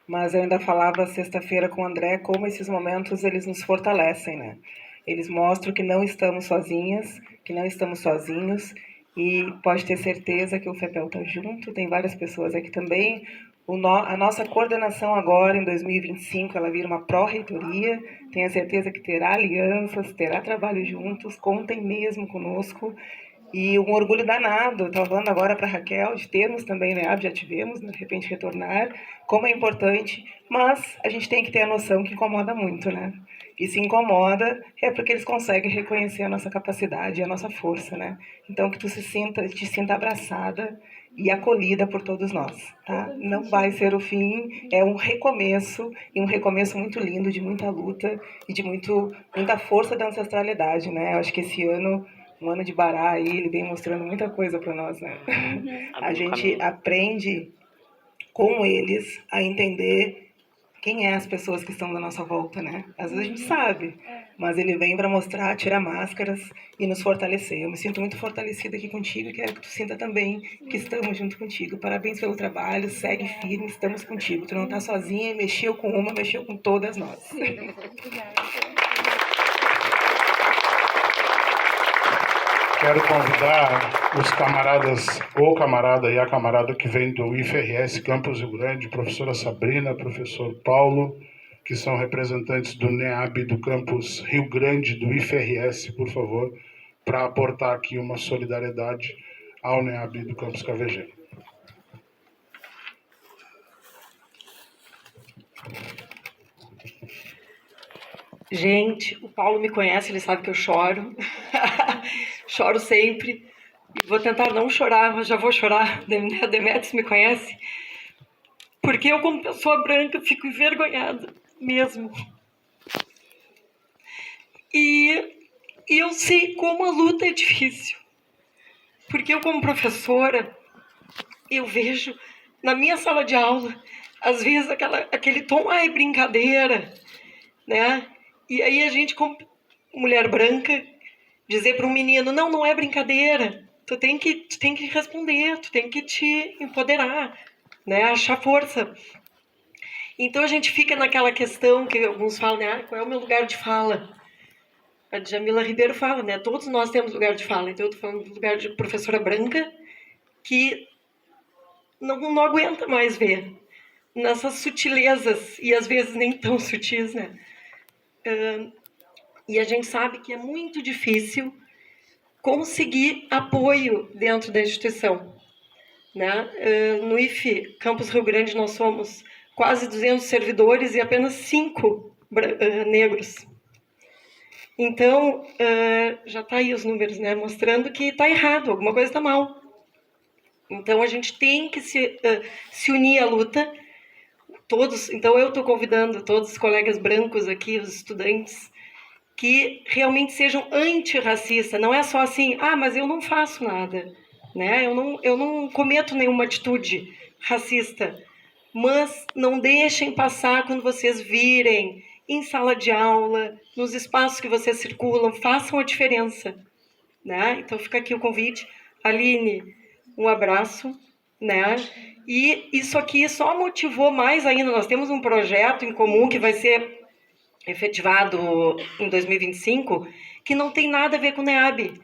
mas eu ainda falava sexta-feira com o André como esses momentos eles nos fortalecem, né? Eles mostram que não estamos sozinhas, que não estamos sozinhos, e pode ter certeza que o FEPEL está junto, tem várias pessoas aqui também. A nossa coordenação agora, em 2025, ela vira uma pró-reitoria, tenho certeza que terá alianças, terá trabalho juntos, contem mesmo conosco. E um orgulho danado, estava falando agora para a Raquel, de termos também, né, já tivemos, de repente retornar, como é importante, mas a gente tem que ter a noção que incomoda muito, né? E se incomoda é porque eles conseguem reconhecer a nossa capacidade, a nossa força, né? Então que tu te sinta abraçada e acolhida por todos nós, tá? Não vai ser o fim, é um recomeço, e um recomeço muito lindo, de muita luta e de muita força da ancestralidade, né? Eu acho que esse ano, um ano de Bará aí, ele vem mostrando muita coisa para nós, né? A gente aprende com eles a entender quem é as pessoas que estão da nossa volta, né? Às vezes a gente sabe, mas ele vem para mostrar, tirar máscaras e nos fortalecer. Eu me sinto muito fortalecida aqui contigo e quero que tu sinta também que estamos junto contigo. Parabéns pelo trabalho, segue firme, estamos contigo. Tu não tá sozinha, mexeu com uma, mexeu com todas nós. Quero convidar os camaradas, ou camarada e a camarada que vem do IFRS Campus Rio Grande, professora Sabrina, professor Paulo, que são representantes do NEAB do Campus Rio Grande, do IFRS, por favor, para aportar aqui uma solidariedade ao NEAB do Campus KVG. Gente, o Paulo me conhece, ele sabe que eu choro. Choro sempre. E vou tentar não chorar, mas já vou chorar. A Demetrios me conhece. Porque eu, como pessoa branca, fico envergonhada mesmo. E eu sei como a luta é difícil. Porque eu, como professora, eu vejo na minha sala de aula, às vezes, aquele tom, ai, brincadeira, né? E aí a gente, como mulher branca, dizer para um menino, não é brincadeira, tu tem que responder, tu tem que te empoderar, né? Achar força. Então a gente fica naquela questão que alguns falam, né? Qual é o meu lugar de fala? A Djamila Ribeiro fala, né? Todos nós temos lugar de fala. Então eu estou falando do lugar de professora branca que não aguenta mais ver nessas sutilezas, e às vezes nem tão sutis, né? E a gente sabe que é muito difícil conseguir apoio dentro da instituição, né? No IFE Campus Rio Grande nós somos quase 200 servidores e apenas 5 negros. Então, já está aí os números, né? Mostrando que está errado, alguma coisa está mal. Então, a gente tem que se unir à luta. Então, eu estou convidando todos os colegas brancos aqui, os estudantes, que realmente sejam antirracistas. Não é só assim, mas eu não faço nada, né? Eu não cometo nenhuma atitude racista. Mas não deixem passar quando vocês virem em sala de aula, nos espaços que vocês circulam, façam a diferença, né? Então fica aqui o convite. Aline, um abraço, né? E isso aqui só motivou mais ainda. Nós temos um projeto em comum que vai ser efetivado em 2025, que não tem nada a ver com o NEAB.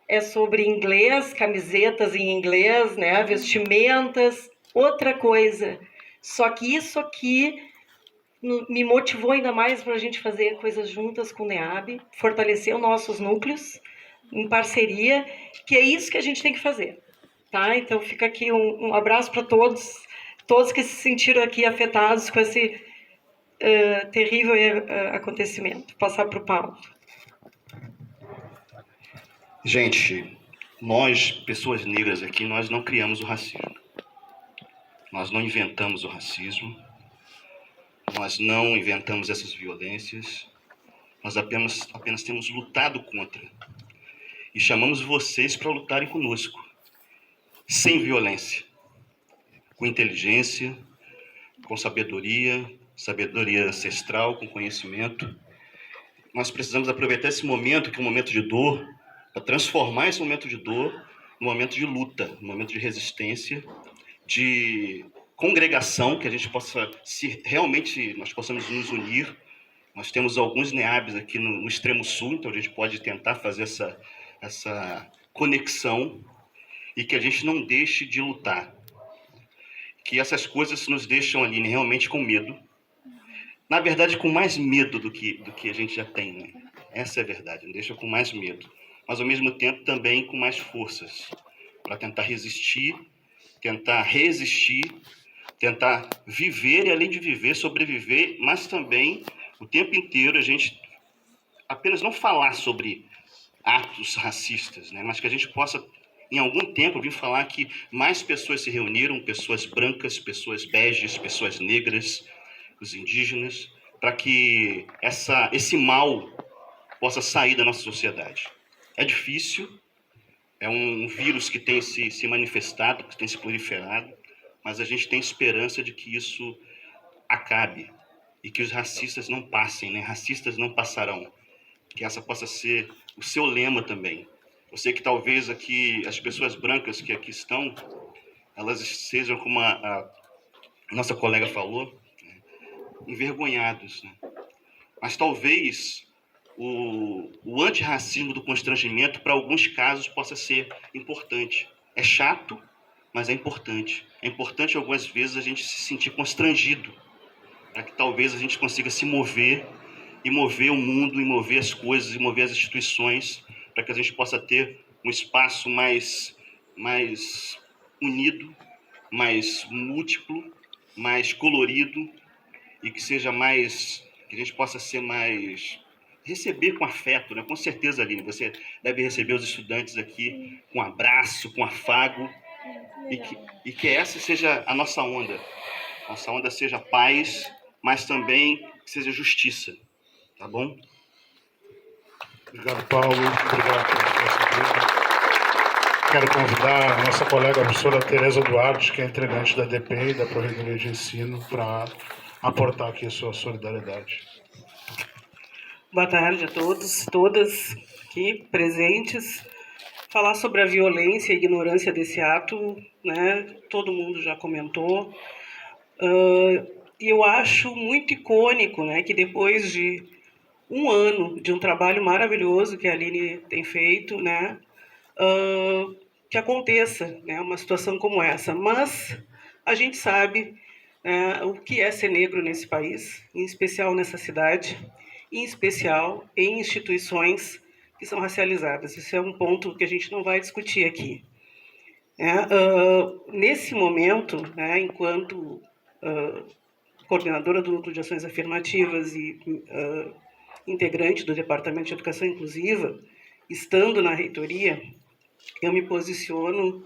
É sobre inglês, camisetas em inglês, né? Vestimentas, outra coisa. Só que isso aqui me motivou ainda mais para a gente fazer coisas juntas com o NEAB, fortalecer os nossos núcleos em parceria, que é isso que a gente tem que fazer, tá? Então fica aqui um abraço para todos que se sentiram aqui afetados com esse terrível acontecimento. Vou passar para o Paulo. Gente, nós, pessoas negras aqui, nós não criamos o racismo. Nós não inventamos o racismo. Nós não inventamos essas violências. Nós apenas temos lutado contra. E chamamos vocês para lutarem conosco. Sem violência. Com inteligência, com sabedoria ancestral, com conhecimento. Nós precisamos aproveitar esse momento, que é um momento de dor, para transformar esse momento de dor num momento de luta, num momento de resistência, de congregação, que a gente possa, se realmente nós possamos nos unir. Nós temos alguns NEABs aqui no extremo sul, então a gente pode tentar fazer essa conexão e que a gente não deixe de lutar. Que essas coisas nos deixam ali realmente com medo. Na verdade, com mais medo do que a gente já tem, né? Essa é a verdade, nos deixa com mais medo. Mas, ao mesmo tempo, também com mais forças para tentar resistir, tentar resistir, tentar viver e, além de viver, sobreviver, mas também, o tempo inteiro, a gente apenas não falar sobre atos racistas, né? Mas que a gente possa, em algum tempo, vir falar que mais pessoas se reuniram, pessoas brancas, pessoas beges, pessoas negras, os indígenas, para que esse mal possa sair da nossa sociedade. É difícil, é um vírus que tem se manifestado, que tem se proliferado, mas a gente tem esperança de que isso acabe e que os racistas não passem, né? Racistas não passarão. Que essa possa ser o seu lema também. Eu sei que talvez aqui as pessoas brancas que aqui estão, elas sejam, como a nossa colega falou, né, envergonhados, né? Mas talvez o antirracismo do constrangimento, para alguns casos, possa ser importante. É chato, mas é importante. É importante, algumas vezes, a gente se sentir constrangido, para que talvez a gente consiga se mover, e mover o mundo, e mover as coisas, e mover as instituições, para que a gente possa ter um espaço mais unido, mais múltiplo, mais colorido, e que seja mais, que a gente possa ser mais, receber com afeto, né? Com certeza, Aline, você deve receber os estudantes aqui com abraço, com afago, e que essa seja a nossa onda. Nossa onda seja paz, mas também que seja justiça, tá bom? Obrigado, Paulo. Obrigado pela sua vida. Quero convidar a nossa colega a professora Tereza Duarte, que é integrante da DPI, da Corredoria de Ensino, para aportar aqui a sua solidariedade. Boa tarde a todos, todas aqui presentes. Falar sobre a violência e a ignorância desse ato, né? Todo mundo já comentou. E eu acho muito icônico, né, que depois de um ano de um trabalho maravilhoso que a Aline tem feito, né, que aconteça, né, uma situação como essa. Mas a gente sabe o que é ser negro nesse país, em especial nessa cidade, em especial em instituições que são racializadas. Isso é um ponto que a gente não vai discutir aqui. Nesse momento, né, enquanto coordenadora do Núcleo de Ações Afirmativas e integrante do Departamento de Educação Inclusiva, estando na reitoria, eu me posiciono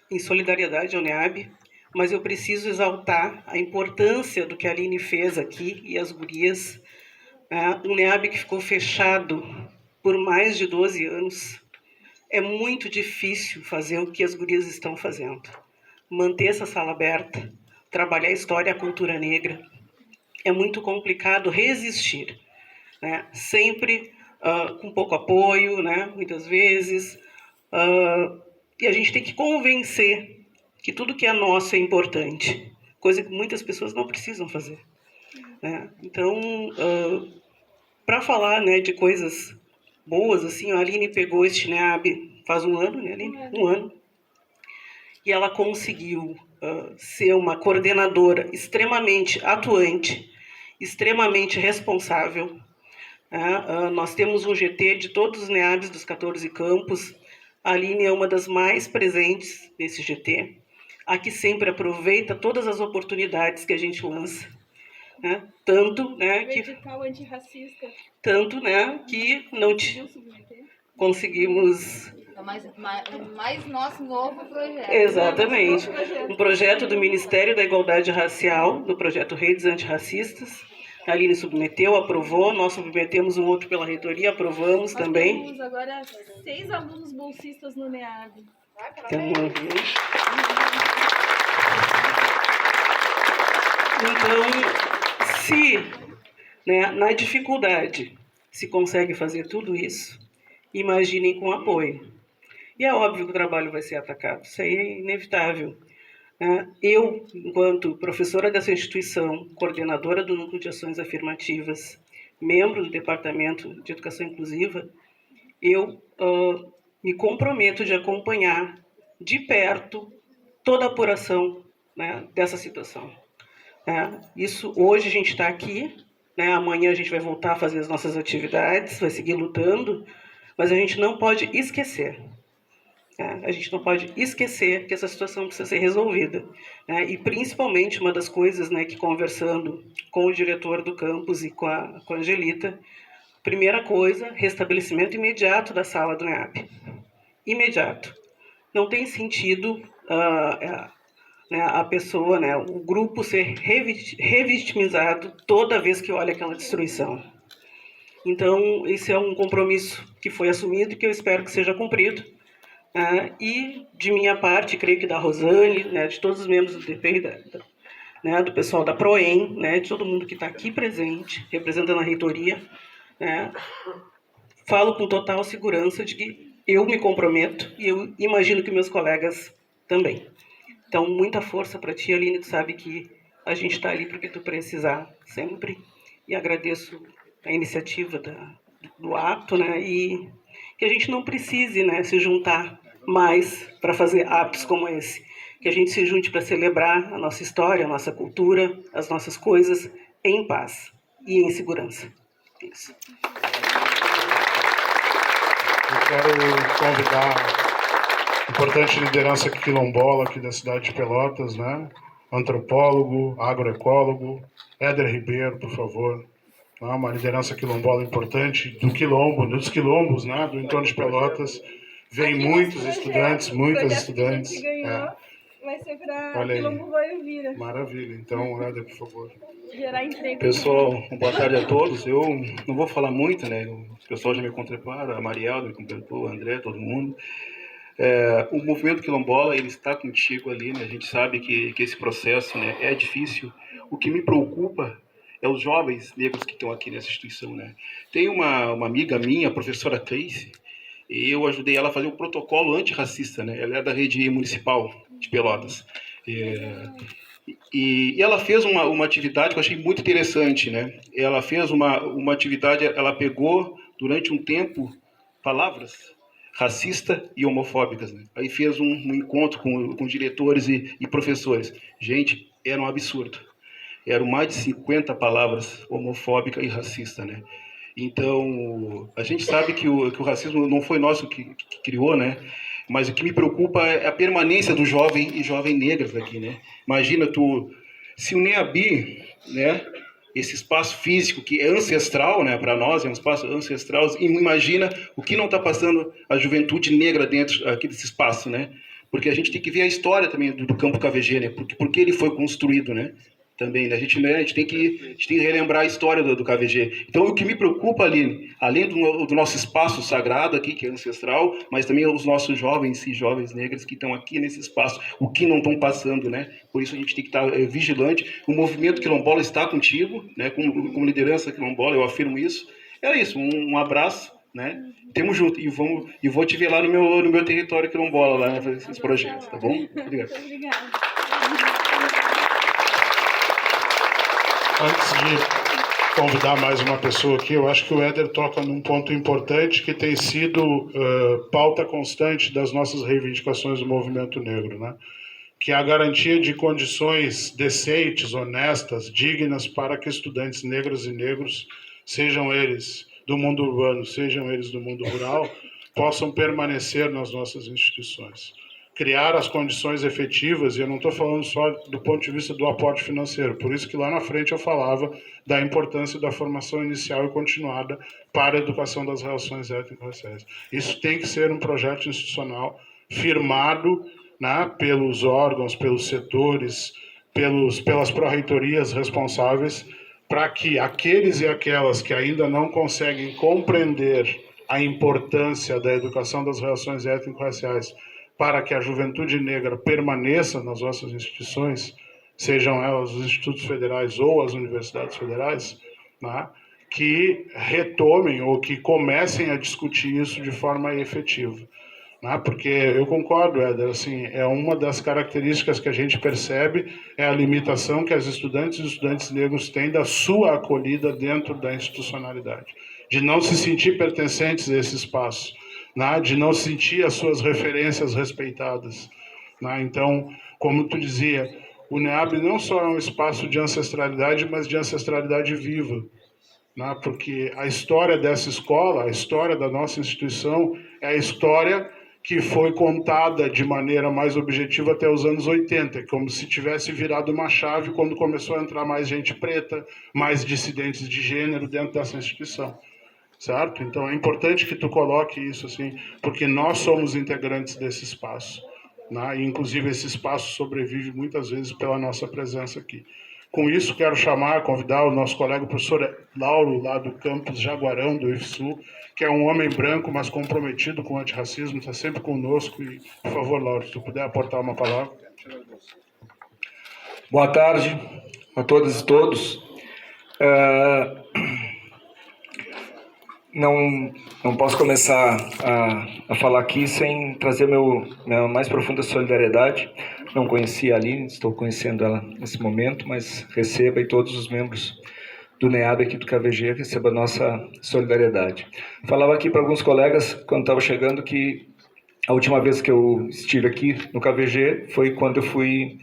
em solidariedade ao NEAB, mas eu preciso exaltar a importância do que a Aline fez aqui e as gurias. Um NEAB que ficou fechado por mais de 12 anos. É muito difícil fazer o que as gurias estão fazendo. Manter essa sala aberta, trabalhar a história e a cultura negra. É muito complicado resistir, né? Sempre com pouco apoio, né? Muitas vezes. E a gente tem que convencer que tudo que é nosso é importante, coisa que muitas pessoas não precisam fazer, né? Então, para falar, né, de coisas boas, assim, a Aline pegou este NEAB faz um ano, né, Aline? Um ano. E ela conseguiu ser uma coordenadora extremamente atuante, extremamente responsável. Nós temos um GT de todos os NEABs dos 14 campos. A Aline é uma das mais presentes nesse GT. A que sempre aproveita todas as oportunidades que a gente lança. Tanto, né, que não conseguimos. Mais nosso novo projeto. Exatamente. Um projeto do Ministério da Igualdade Racial, do projeto Redes Antirracistas. A Aline submeteu, aprovou, nós submetemos um outro pela reitoria, aprovamos também. Temos agora 6 alunos bolsistas no NEAB. Então, se, né, na dificuldade se consegue fazer tudo isso, imaginem com apoio. E é óbvio que o trabalho vai ser atacado, isso aí é inevitável. Eu, enquanto professora dessa instituição, coordenadora do Núcleo de Ações Afirmativas, membro do Departamento de Educação Inclusiva, eu me comprometo de acompanhar de perto toda a apuração, né, dessa situação. Isso, hoje a gente está aqui, né, amanhã a gente vai voltar a fazer as nossas atividades, vai seguir lutando, mas a gente não pode esquecer. A gente não pode esquecer que essa situação precisa ser resolvida. E principalmente uma das coisas, né, que conversando com o diretor do campus e com a Angelita, primeira coisa, restabelecimento imediato da sala do NEAB. Imediato. Não tem sentido a pessoa, né, o grupo ser revitimizado toda vez que olha aquela destruição. Então, esse é um compromisso que foi assumido e que eu espero que seja cumprido. E, de minha parte, creio que da Rosane, né, de todos os membros do DP, né, do pessoal da PROEM, né, de todo mundo que está aqui presente, representando a reitoria, né, falo com total segurança de que eu me comprometo e eu imagino que meus colegas também. Então, muita força para ti, Aline, tu sabe que a gente está ali para o que tu precisar sempre. E agradeço a iniciativa do ato, né, e que a gente não precise, né, se juntar mais para fazer atos como esse. Que a gente se junte para celebrar a nossa história, a nossa cultura, as nossas coisas em paz e em segurança. Isso. Eu quero convidar a importante liderança quilombola aqui da cidade de Pelotas, né? Antropólogo, agroecólogo, Éder Ribeiro, por favor. Uma liderança quilombola importante do quilombo, dos quilombos, né? Do entorno de Pelotas. Vem muitos estudantes, muitas estudantes. Vai ser para Quilombo Voiovira. Maravilha. Então, Éder, por favor. Gerar emprego. Pessoal, boa tarde a todos. Eu não vou falar muito, né? O pessoal já me contemplaram, a Marielda me completou, o André, todo mundo. O movimento quilombola, ele está contigo ali, né? A gente sabe que esse processo, né, é difícil. O que me preocupa é os jovens negros que estão aqui nessa instituição, né? Tem uma amiga minha, a professora Tracy, E eu ajudei ela a fazer um protocolo antirracista, né? Ela é da rede municipal de Pelotas. E ela fez uma atividade que eu achei muito interessante, né? Ela fez uma atividade, ela pegou durante um tempo palavras racista e homofóbicas, né? Aí fez um encontro com diretores e professores. Gente, era um absurdo. Eram mais de 50 palavras homofóbica e racista, né? Então, a gente sabe que o racismo não foi nosso que criou, né? Mas o que me preocupa é a permanência do jovem e jovem negras aqui, né? Imagina se o NEABI, né? Esse espaço físico que é ancestral, né? Para nós é um espaço ancestral. E imagina o que não está passando a juventude negra dentro aqui desse espaço, né? Porque a gente tem que ver a história também do Campo KVG, né? Porque ele foi construído, né? Também, né? A gente tem que relembrar a história do KVG. Então, o que me preocupa ali, além do nosso espaço sagrado aqui, que é ancestral, mas também os nossos jovens e jovens negras que estão aqui nesse espaço, o que não estão passando, né? Por isso a gente tem que estar vigilante. O movimento quilombola está contigo, né? Como liderança quilombola, eu afirmo isso. É isso, um abraço, né? Temos junto e vou te ver lá no meu território quilombola, lá, né? Fazer esses projetos, tá bom? Obrigado. Obrigada. Antes de convidar mais uma pessoa aqui, eu acho que o Éder toca num ponto importante que tem sido pauta constante das nossas reivindicações do movimento negro, né? Que é a garantia de condições decentes, honestas, dignas para que estudantes negras e negros, sejam eles do mundo urbano, sejam eles do mundo rural, possam permanecer nas nossas instituições. Criar as condições efetivas, e eu não estou falando só do ponto de vista do aporte financeiro, por isso que lá na frente eu falava da importância da formação inicial e continuada para a educação das relações étnico-raciais. Isso tem que ser um projeto institucional firmado, né, pelos órgãos, pelos setores, pelas pró-reitorias responsáveis, para que aqueles e aquelas que ainda não conseguem compreender a importância da educação das relações étnico-raciais para que a juventude negra permaneça nas nossas instituições, sejam elas os institutos federais ou as universidades federais, né, que retomem ou que comecem a discutir isso de forma efetiva. Né, porque eu concordo, Éder, assim, é uma das características que a gente percebe é a limitação que as estudantes e estudantes negros têm da sua acolhida dentro da institucionalidade, de não se sentir pertencentes a esse espaço, né, de não sentir as suas referências respeitadas. Né? Então, como tu dizia, o NEAB não só é um espaço de ancestralidade, mas de ancestralidade viva. Né? Porque a história dessa escola, a história da nossa instituição, é a história que foi contada de maneira mais objetiva até os anos 80, como se tivesse virado uma chave quando começou a entrar mais gente preta, mais dissidentes de gênero dentro dessa instituição. Certo? Então é importante que tu coloque isso assim, porque nós somos integrantes desse espaço, né? E, inclusive esse espaço sobrevive muitas vezes pela nossa presença aqui. Com isso quero convidar o nosso colega o professor Lauro, lá do campus Jaguarão do IFSU, que é um homem branco, mas comprometido com o antirracismo, está sempre conosco. E, por favor, Lauro, se tu puder aportar uma palavra. Boa tarde a todas e todos. Não posso começar a falar aqui sem trazer minha mais profunda solidariedade. Não conhecia a Aline, estou conhecendo ela nesse momento, mas receba e todos os membros do NEAB aqui do KVG, receba a nossa solidariedade. Falava aqui para alguns colegas, quando estava chegando, que a última vez que eu estive aqui no KVG foi quando eu fui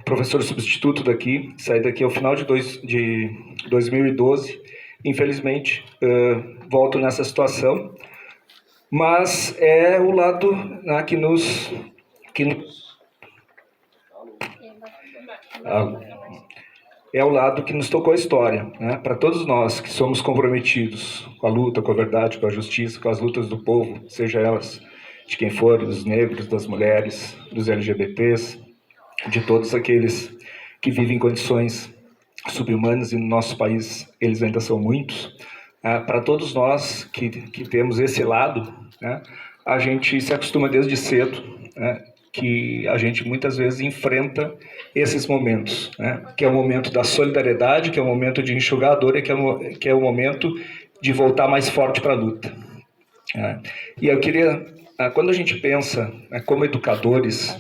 professor substituto daqui, saí daqui ao final de 2012. Infelizmente, volto nessa situação, mas é o lado, né, é o lado que nos tocou a história, né? Para todos nós que somos comprometidos com a luta, com a verdade, com a justiça, com as lutas do povo, seja elas de quem for, dos negros, das mulheres, dos LGBTs, de todos aqueles que vivem em condições subhumanas, e no nosso país eles ainda são muitos. Para todos nós que temos esse lado, né, a gente se acostuma desde cedo, né, que a gente muitas vezes enfrenta esses momentos, né, que é o momento da solidariedade, que é o momento de enxugar a dor e que é o momento de voltar mais forte para a luta. E eu queria, quando a gente pensa como educadores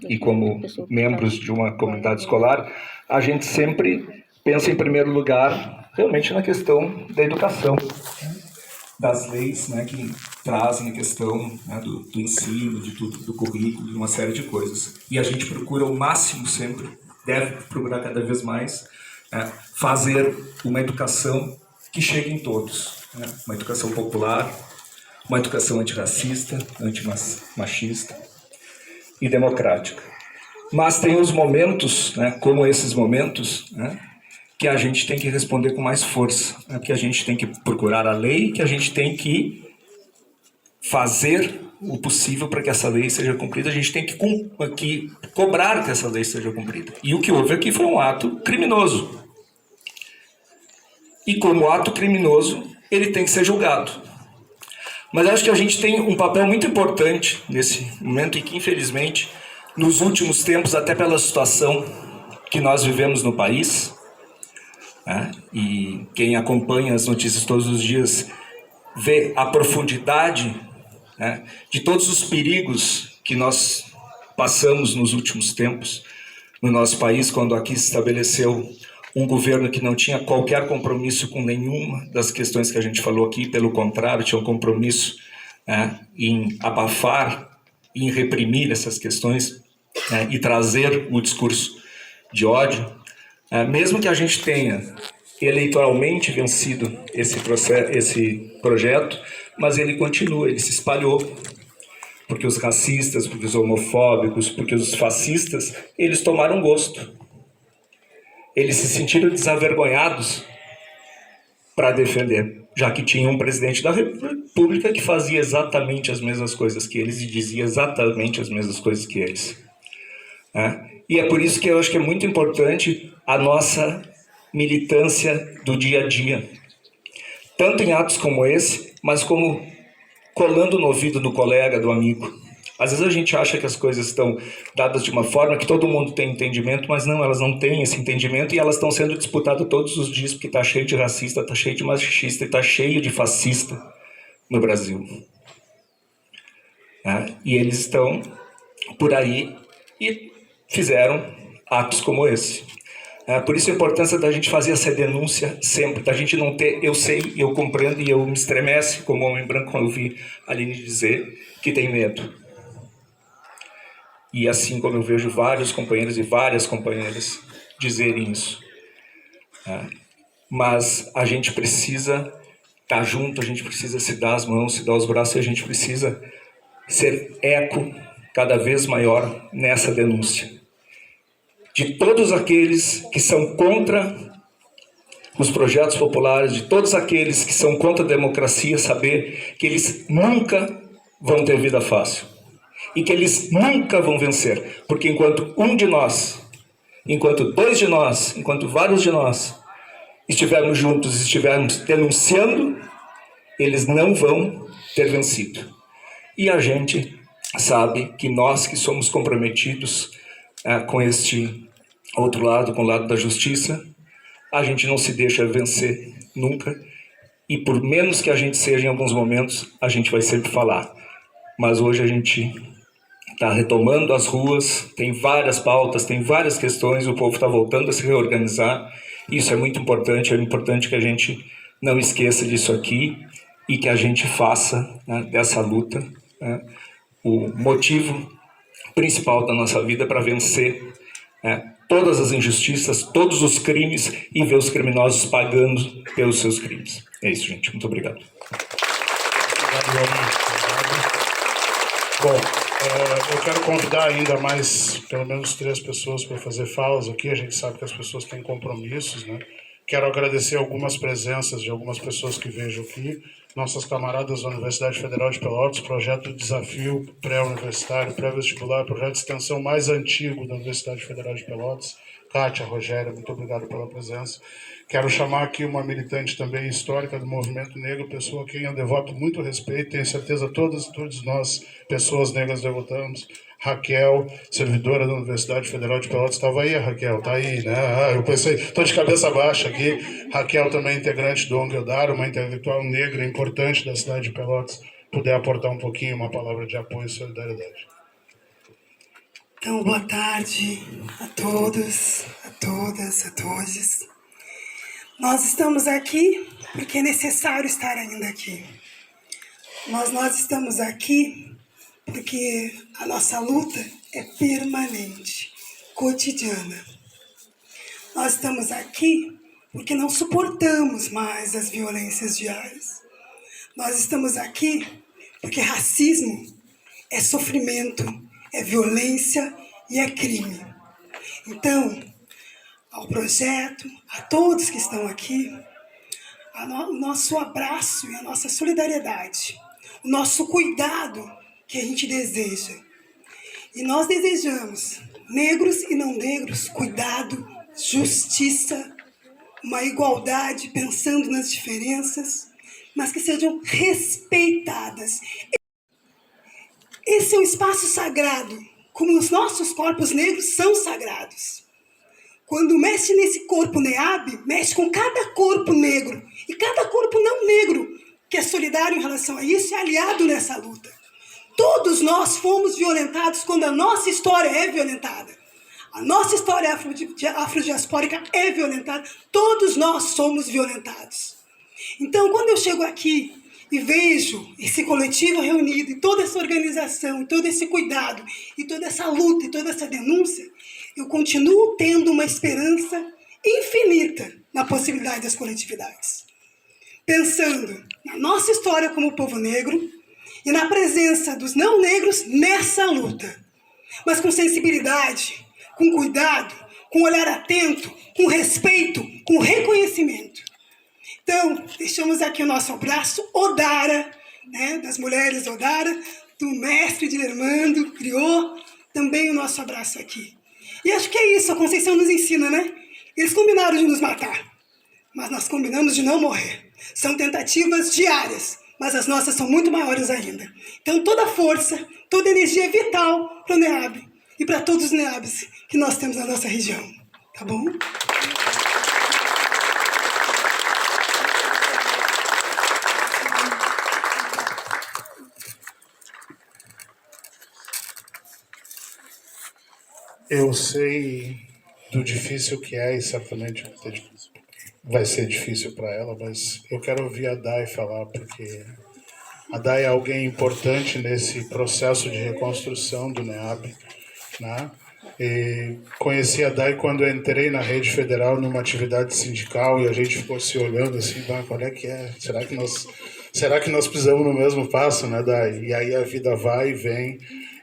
e como membros de uma comunidade escolar, a gente sempre pensa em primeiro lugar realmente na questão da educação, das leis, né, que trazem a questão, né, do ensino, de tudo, do currículo, de uma série de coisas. E a gente procura o máximo sempre, deve procurar cada vez mais, fazer uma educação que chegue em todos, né? Uma educação popular, uma educação antirracista, antimachista e democrática. Mas tem os momentos, né, como esses momentos, né, que a gente tem que responder com mais força, né, que a gente tem que procurar a lei, que a gente tem que fazer o possível para que essa lei seja cumprida, a gente tem que cobrar que essa lei seja cumprida. E o que houve aqui foi um ato criminoso. E como ato criminoso, ele tem que ser julgado. Mas acho que a gente tem um papel muito importante nesse momento e que, infelizmente, nos últimos tempos, até pela situação que nós vivemos no país, né, e quem acompanha as notícias todos os dias vê a profundidade, né, de todos os perigos que nós passamos nos últimos tempos no nosso país, quando aqui se estabeleceu um governo que não tinha qualquer compromisso com nenhuma das questões que a gente falou aqui, pelo contrário, tinha um compromisso, né, em abafar, em reprimir essas questões, né, e trazer o discurso de ódio. Mesmo que a gente tenha eleitoralmente vencido esse projeto, mas ele continua, ele se espalhou, porque os racistas, porque os homofóbicos, porque os fascistas, eles tomaram gosto. Eles se sentiram desavergonhados para defender, já que tinha um presidente da República que fazia exatamente as mesmas coisas que eles e dizia exatamente as mesmas coisas que eles. E é por isso que eu acho que é muito importante a nossa militância do dia a dia, tanto em atos como esse, mas como colando no ouvido do colega, do amigo. Às vezes a gente acha que as coisas estão dadas de uma forma que todo mundo tem entendimento, mas não, elas não têm esse entendimento e elas estão sendo disputadas todos os dias porque está cheio de racista, está cheio de machista e está cheio de fascista no Brasil. E eles estão por aí e fizeram atos como esse. Por isso a importância da gente fazer essa denúncia sempre, da gente não ter, eu sei, eu compreendo e eu me estremece como homem branco quando eu vi a Aline dizer que tem medo. E assim como eu vejo vários companheiros e várias companheiras dizerem isso. Mas a gente precisa estar junto, a gente precisa se dar as mãos, se dar os braços, e a gente precisa ser eco cada vez maior nessa denúncia. De todos aqueles que são contra os projetos populares, de todos aqueles que são contra a democracia, saber que eles nunca vão ter vida fácil. E que eles nunca vão vencer. Porque enquanto um de nós, enquanto dois de nós, enquanto vários de nós estivermos juntos, estivermos denunciando, eles não vão ter vencido. E a gente sabe que nós que somos comprometidos com este outro lado, com o lado da justiça, a gente não se deixa vencer nunca, e por menos que a gente seja em alguns momentos, a gente vai sempre falar. Mas hoje a gente está retomando as ruas, tem várias pautas, tem várias questões, o povo está voltando a se reorganizar, isso é muito importante, é importante que a gente não esqueça disso aqui e que a gente faça, né, dessa luta, né, o motivo principal da nossa vida para vencer, né, todas as injustiças, todos os crimes e ver os criminosos pagando pelos seus crimes. É isso, gente. Muito obrigado. Bom, eu quero convidar ainda mais, pelo menos 3 pessoas para fazer falas aqui. A gente sabe que as pessoas têm compromissos, né? Quero agradecer algumas presenças de algumas pessoas que vejo aqui. Nossas camaradas da Universidade Federal de Pelotas, projeto de desafio pré-universitário, pré-vestibular, projeto de extensão mais antigo da Universidade Federal de Pelotas. Kátia, Rogéria, muito obrigado pela presença. Quero chamar aqui uma militante também histórica do movimento negro, pessoa a quem eu devoto muito respeito, tenho certeza todos nós, pessoas negras, devotamos, Raquel, servidora da Universidade Federal de Pelotas, estava aí a Raquel, tá aí, né? Ah, eu pensei, estou de cabeça baixa aqui. Raquel também integrante do ONG Eldar, uma intelectual negra importante da cidade de Pelotas, puder aportar um pouquinho, uma palavra de apoio e solidariedade. Então, boa tarde a todos, a todas, a todos. Nós estamos aqui porque é necessário estar ainda aqui. Nós estamos aqui porque a nossa luta é permanente, cotidiana. Nós estamos aqui porque não suportamos mais as violências diárias. Nós estamos aqui porque racismo é sofrimento, é violência e é crime. Então, ao projeto, a todos que estão aqui, o nosso abraço e a nossa solidariedade, o nosso cuidado que a gente deseja. E nós desejamos, negros e não negros, cuidado, justiça, uma igualdade, pensando nas diferenças, mas que sejam respeitadas. Esse é um espaço sagrado, como os nossos corpos negros são sagrados. Quando mexe nesse corpo NEAB, mexe com cada corpo negro. E cada corpo não negro, que é solidário em relação a isso, é aliado nessa luta. Todos nós fomos violentados quando a nossa história é violentada. A nossa história afrodiaspórica é violentada. Todos nós somos violentados. Então, quando eu chego aqui e vejo esse coletivo reunido, e toda essa organização, e todo esse cuidado, e toda essa luta, e toda essa denúncia, eu continuo tendo uma esperança infinita na possibilidade das coletividades. Pensando na nossa história como povo negro e na presença dos não negros nessa luta, mas com sensibilidade, com cuidado, com olhar atento, com respeito, com reconhecimento. Então, deixamos aqui o nosso abraço, Odara, né, das mulheres Odara, do mestre Dilermando, criou também o nosso abraço aqui. E acho que é isso, a Conceição nos ensina, né? Eles combinaram de nos matar, mas nós combinamos de não morrer. São tentativas diárias, mas as nossas são muito maiores ainda. Então, toda a força, toda a energia é vital para o NEAB e para todos os NEABs que nós temos na nossa região. Tá bom? Eu sei do difícil que é e certamente vai ser difícil para ela, mas eu quero ouvir a Dai falar, porque a Dai é alguém importante nesse processo de reconstrução do NEAB, né? E conheci a Dai quando eu entrei na rede federal numa atividade sindical e a gente ficou se olhando assim, qual é que é? Será que nós pisamos no mesmo passo, né, Dai? E aí a vida vai e vem.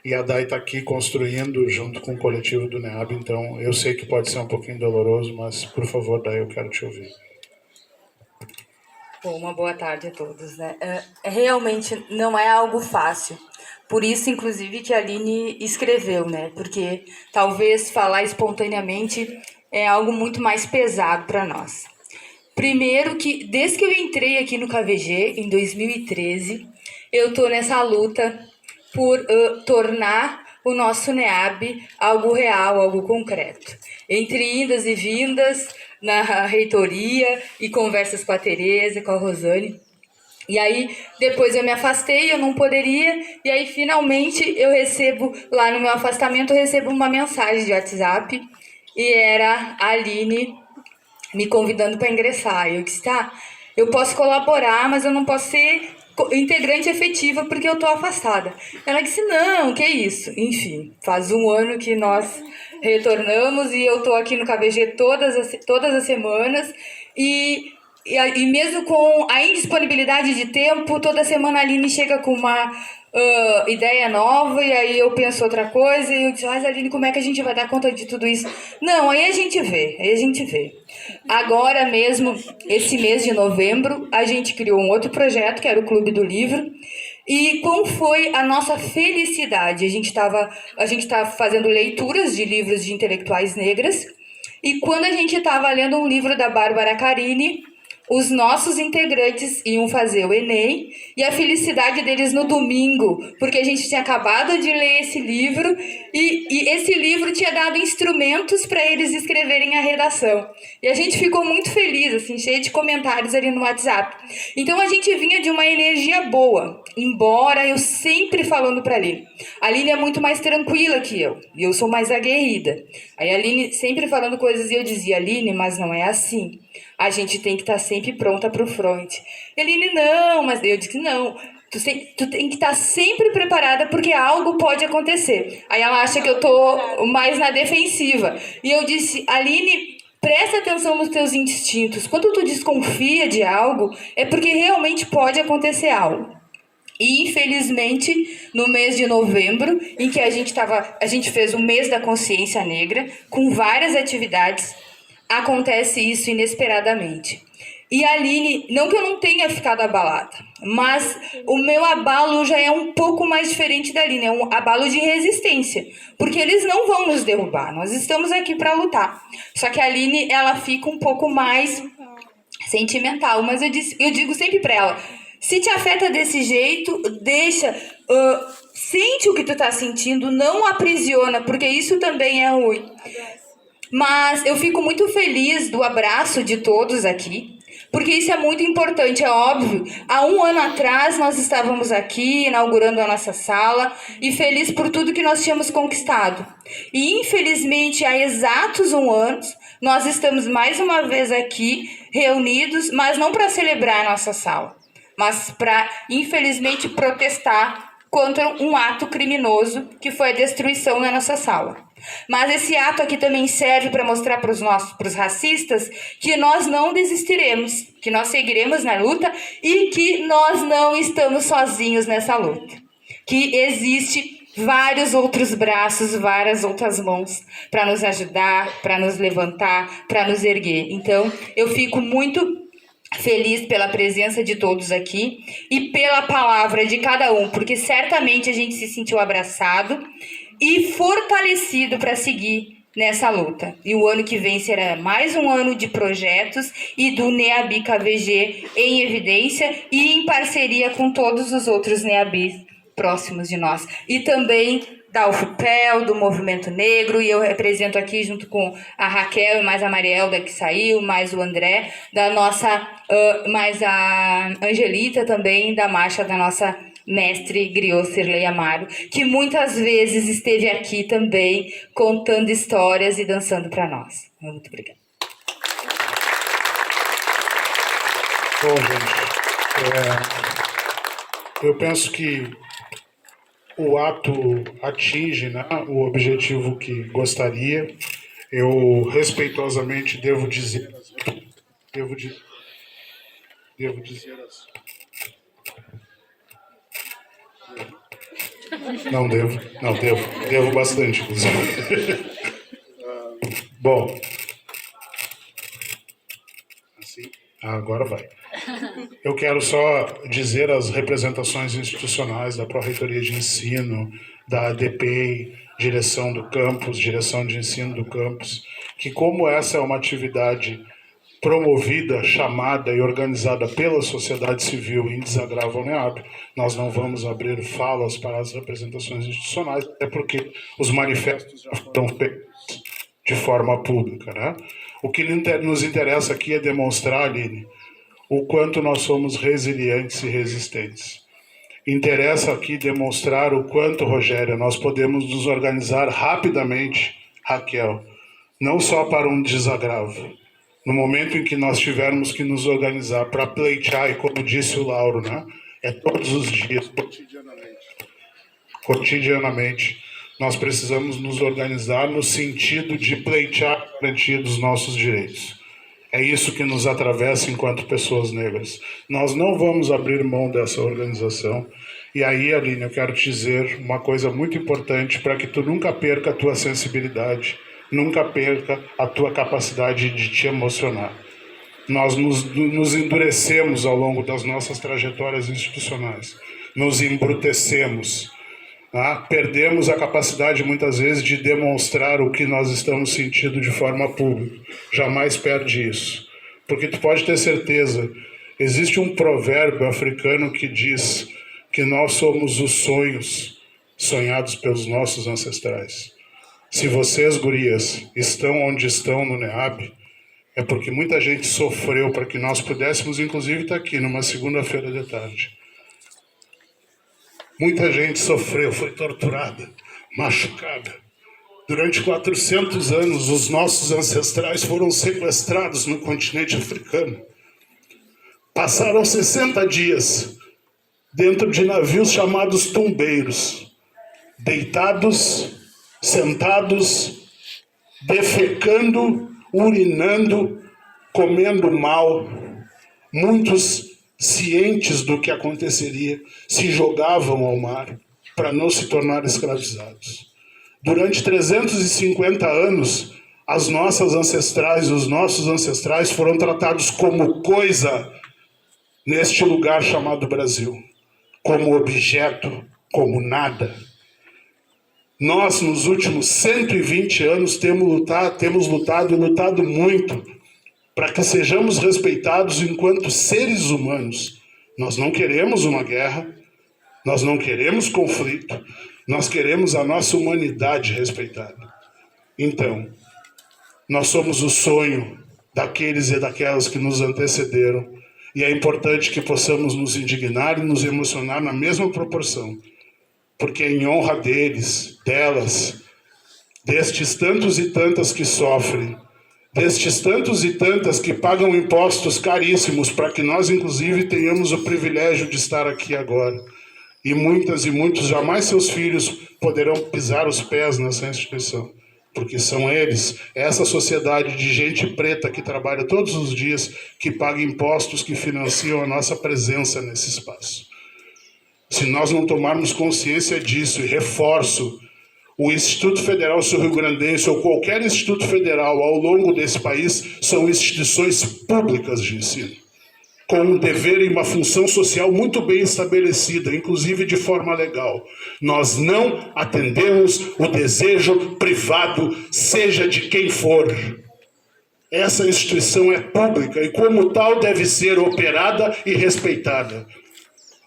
E a Dai está aqui construindo junto com o coletivo do NEAB, então eu sei que pode ser um pouquinho doloroso, mas por favor, Dai, eu quero te ouvir. Bom, uma boa tarde a todos, né? Realmente não é algo fácil, por isso, inclusive, que a Aline escreveu, né? Porque talvez falar espontaneamente é algo muito mais pesado para nós. Primeiro que, desde que eu entrei aqui no KVG, em 2013, eu estou nessa luta por tornar o nosso NEAB algo real, algo concreto. Entre indas e vindas na reitoria e conversas com a Tereza, com a Rosane. E aí, depois eu me afastei, eu não poderia, e aí finalmente eu recebo, lá no meu afastamento, eu recebo uma mensagem de WhatsApp, e era a Aline me convidando para ingressar. Eu disse, tá, eu posso colaborar, mas eu não posso ser integrante efetiva porque eu estou afastada. Ela disse, não, que isso? Enfim, faz um ano que nós retornamos e eu estou aqui no KVG todas as semanas e mesmo com a indisponibilidade de tempo, toda semana a Aline chega com uma ideia nova e aí eu penso outra coisa e eu disse, mas Aline, como é que a gente vai dar conta de tudo isso? Não, aí a gente vê. Agora mesmo, esse mês de novembro, a gente criou um outro projeto, que era o Clube do Livro, e como foi a nossa felicidade? A gente estava fazendo leituras de livros de intelectuais negras, e quando a gente estava lendo um livro da Bárbara Carini, os nossos integrantes iam fazer o Enem e a felicidade deles no domingo, porque a gente tinha acabado de ler esse livro e esse livro tinha dado instrumentos para eles escreverem a redação. E a gente ficou muito feliz, assim, cheio de comentários ali no WhatsApp. Então a gente vinha de uma energia boa, embora eu sempre falando para a Aline é muito mais tranquila que eu, e eu sou mais aguerrida. Aí a Aline sempre falando coisas e eu dizia, Aline, mas não é assim. A gente tem que estar sempre pronta para o front. E a Aline, não, mas eu disse, não. Tu tem que estar sempre preparada porque algo pode acontecer. Aí ela acha que eu tô mais na defensiva. E eu disse, Aline, presta atenção nos teus instintos. Quando tu desconfia de algo, é porque realmente pode acontecer algo. E, infelizmente, no mês de novembro, em que a gente fez o mês da consciência negra, com várias atividades, acontece isso inesperadamente. E a Aline, não que eu não tenha ficado abalada, mas o meu abalo já é um pouco mais diferente da Aline, é um abalo de resistência, porque eles não vão nos derrubar, nós estamos aqui para lutar. Só que a Aline, ela fica um pouco mais sentimental, mas eu digo sempre para ela, se te afeta desse jeito, deixa, sente o que tu tá sentindo, não aprisiona, porque isso também é ruim. Mas eu fico muito feliz do abraço de todos aqui, porque isso é muito importante, é óbvio. Há 1 ano atrás nós estávamos aqui inaugurando a nossa sala e feliz por tudo que nós tínhamos conquistado. E infelizmente há exatos 1 ano nós estamos mais uma vez aqui reunidos, mas não para celebrar a nossa sala, mas para, infelizmente, protestar contra um ato criminoso que foi a destruição da nossa sala. Mas esse ato aqui também serve para mostrar para os racistas que nós não desistiremos, que nós seguiremos na luta e que nós não estamos sozinhos nessa luta. Que existe vários outros braços, várias outras mãos para nos ajudar, para nos levantar, para nos erguer. Então, eu fico muito feliz pela presença de todos aqui e pela palavra de cada um, porque certamente a gente se sentiu abraçado e fortalecido para seguir nessa luta. E o ano que vem será mais um ano de projetos e do NEABI KVG em evidência e em parceria com todos os outros NEABIs próximos de nós. E também da UFPEL, do Movimento Negro, e eu represento aqui junto com a Raquel e mais a Marielda que saiu, mais o André, da nossa, mais a Angelita também, da marcha da nossa mestre Griot Sirley Amaro, que muitas vezes esteve aqui também contando histórias e dançando para nós. Muito obrigada. Bom, gente, eu penso que o ato atinge, né, o objetivo que gostaria. Eu respeitosamente devo dizer Não devo bastante, inclusive. Bom, assim, agora vai. Eu quero só dizer às representações institucionais da Pró-Reitoria de Ensino, da ADPEI, direção do campus, direção de ensino do campus, que como essa é uma atividade promovida, chamada e organizada pela sociedade civil em desagravo ao NEAB, nós não vamos abrir falas para as representações institucionais, até porque os manifestos já foram feitos de forma pública, né? O que nos interessa aqui é demonstrar, Aline, o quanto nós somos resilientes e resistentes. Interessa aqui demonstrar o quanto, Rogéria, nós podemos nos organizar rapidamente, Raquel, não só para um desagravo. No momento em que nós tivermos que nos organizar para pleitear, e como disse o Lauro, né, é todos os dias, cotidianamente, nós precisamos nos organizar no sentido de pleitear e garantir os nossos direitos. É isso que nos atravessa enquanto pessoas negras. Nós não vamos abrir mão dessa organização. E aí, Aline, eu quero te dizer uma coisa muito importante para que tu nunca perca a tua sensibilidade, nunca perca a tua capacidade de te emocionar. Nós nos endurecemos ao longo das nossas trajetórias institucionais, nos embrutecemos, tá? Perdemos a capacidade muitas vezes de demonstrar o que nós estamos sentindo de forma pública. Jamais perde isso. Porque tu pode ter certeza, existe um provérbio africano que diz que nós somos os sonhos sonhados pelos nossos ancestrais. Se vocês, gurias, estão onde estão no NEAB, é porque muita gente sofreu para que nós pudéssemos, inclusive, estar aqui numa segunda-feira de tarde. Muita gente sofreu, foi torturada, machucada. Durante 400 anos, os nossos ancestrais foram sequestrados no continente africano. Passaram 60 dias dentro de navios chamados tumbeiros, deitados, sentados, defecando, urinando, comendo mal. Muitos, cientes do que aconteceria, se jogavam ao mar para não se tornar escravizados. Durante 350 anos, as nossas ancestrais, os nossos ancestrais foram tratados como coisa neste lugar chamado Brasil, como objeto, como nada. Nós, nos últimos 120 anos, temos lutado e lutado muito para que sejamos respeitados enquanto seres humanos. Nós não queremos uma guerra, nós não queremos conflito, nós queremos a nossa humanidade respeitada. Então, nós somos o sonho daqueles e daquelas que nos antecederam, e é importante que possamos nos indignar e nos emocionar na mesma proporção, porque em honra deles, delas, destes tantos e tantas que sofrem, destes tantos e tantas que pagam impostos caríssimos para que nós, inclusive, tenhamos o privilégio de estar aqui agora. E muitas e muitos, jamais seus filhos poderão pisar os pés nessa instituição, porque são eles, essa sociedade de gente preta que trabalha todos os dias, que paga impostos que financiam a nossa presença nesse espaço. Se nós não tomarmos consciência disso, e reforço, o Instituto Federal Sul-Rio-Grandense ou qualquer instituto federal ao longo desse país são instituições públicas de ensino, com um dever e uma função social muito bem estabelecida, inclusive de forma legal. Nós não atendemos o desejo privado, seja de quem for. Essa instituição é pública e, como tal, deve ser operada e respeitada.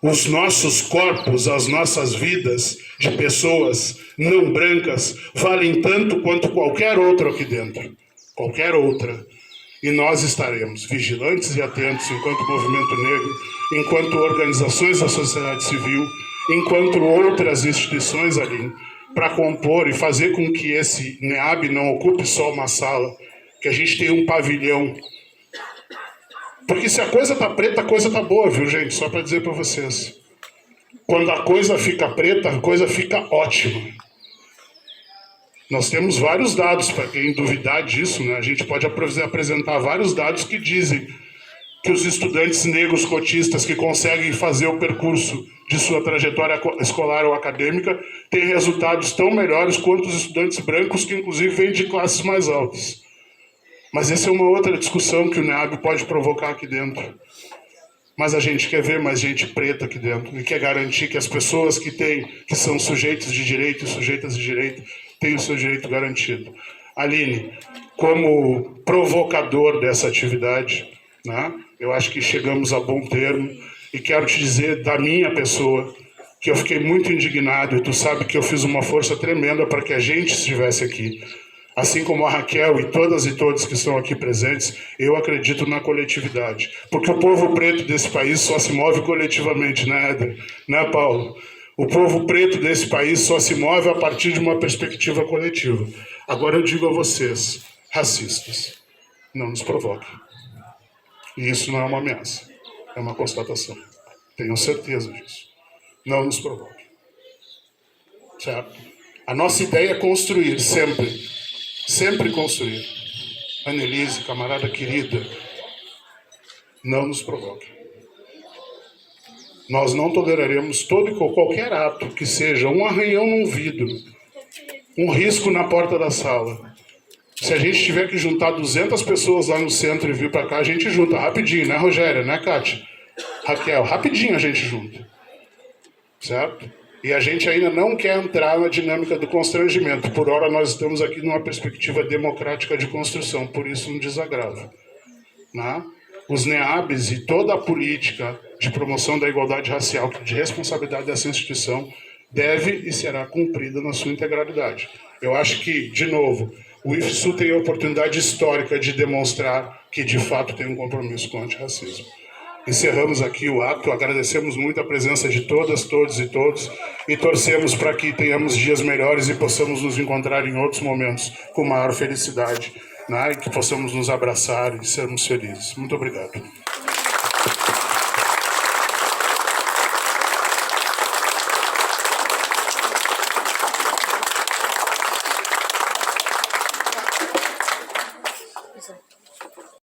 Os nossos corpos, as nossas vidas de pessoas não brancas valem tanto quanto qualquer outra aqui dentro. Qualquer outra. E nós estaremos vigilantes e atentos enquanto movimento negro, enquanto organizações da sociedade civil, enquanto outras instituições ali, para compor e fazer com que esse NEAB não ocupe só uma sala, que a gente tenha um pavilhão. Porque se a coisa tá preta, a coisa tá boa, viu, gente? Só para dizer para vocês. Quando a coisa fica preta, a coisa fica ótima. Nós temos vários dados, para quem duvidar disso, né? A gente pode apresentar vários dados que dizem que os estudantes negros cotistas que conseguem fazer o percurso de sua trajetória escolar ou acadêmica têm resultados tão melhores quanto os estudantes brancos, que inclusive vêm de classes mais altas. Mas essa é uma outra discussão que o NEAB pode provocar aqui dentro. Mas a gente quer ver mais gente preta aqui dentro e quer garantir que as pessoas que são sujeitos de direito e sujeitas de direito tenham o seu direito garantido. Aline, como provocador dessa atividade, né, eu acho que chegamos a bom termo e quero te dizer da minha pessoa que eu fiquei muito indignado e tu sabe que eu fiz uma força tremenda para que a gente estivesse aqui. Assim como a Raquel e todos que estão aqui presentes, eu acredito na coletividade. Porque o povo preto desse país só se move coletivamente, né, Éder? Né, Paulo? O povo preto desse país só se move a partir de uma perspectiva coletiva. Agora eu digo a vocês, racistas, não nos provoquem. E isso não é uma ameaça, é uma constatação. Tenham certeza disso. Não nos provoquem. Certo? A nossa ideia é construir, sempre. Sempre construir. Annelise, camarada querida, não nos provoque. Nós não toleraremos todo e qualquer ato que seja um arranhão num vidro, um risco na porta da sala. Se a gente tiver que juntar 200 pessoas lá no centro e vir para cá, a gente junta rapidinho, né, Rogéria, né, Kátia? Raquel, rapidinho a gente junta. Certo? E a gente ainda não quer entrar na dinâmica do constrangimento. Por hora, nós estamos aqui numa perspectiva democrática de construção, por isso um desagravo. né, os NEABs e toda a política de promoção da igualdade racial, de responsabilidade dessa instituição, deve e será cumprida na sua integralidade. Eu acho que, de novo, o IFSU tem a oportunidade histórica de demonstrar que, de fato, tem um compromisso com o antirracismo. Encerramos aqui o ato, agradecemos muito a presença de todas, todos e todos, e torcemos para que tenhamos dias melhores e possamos nos encontrar em outros momentos com maior felicidade, né? E que possamos nos abraçar e sermos felizes. Muito obrigado.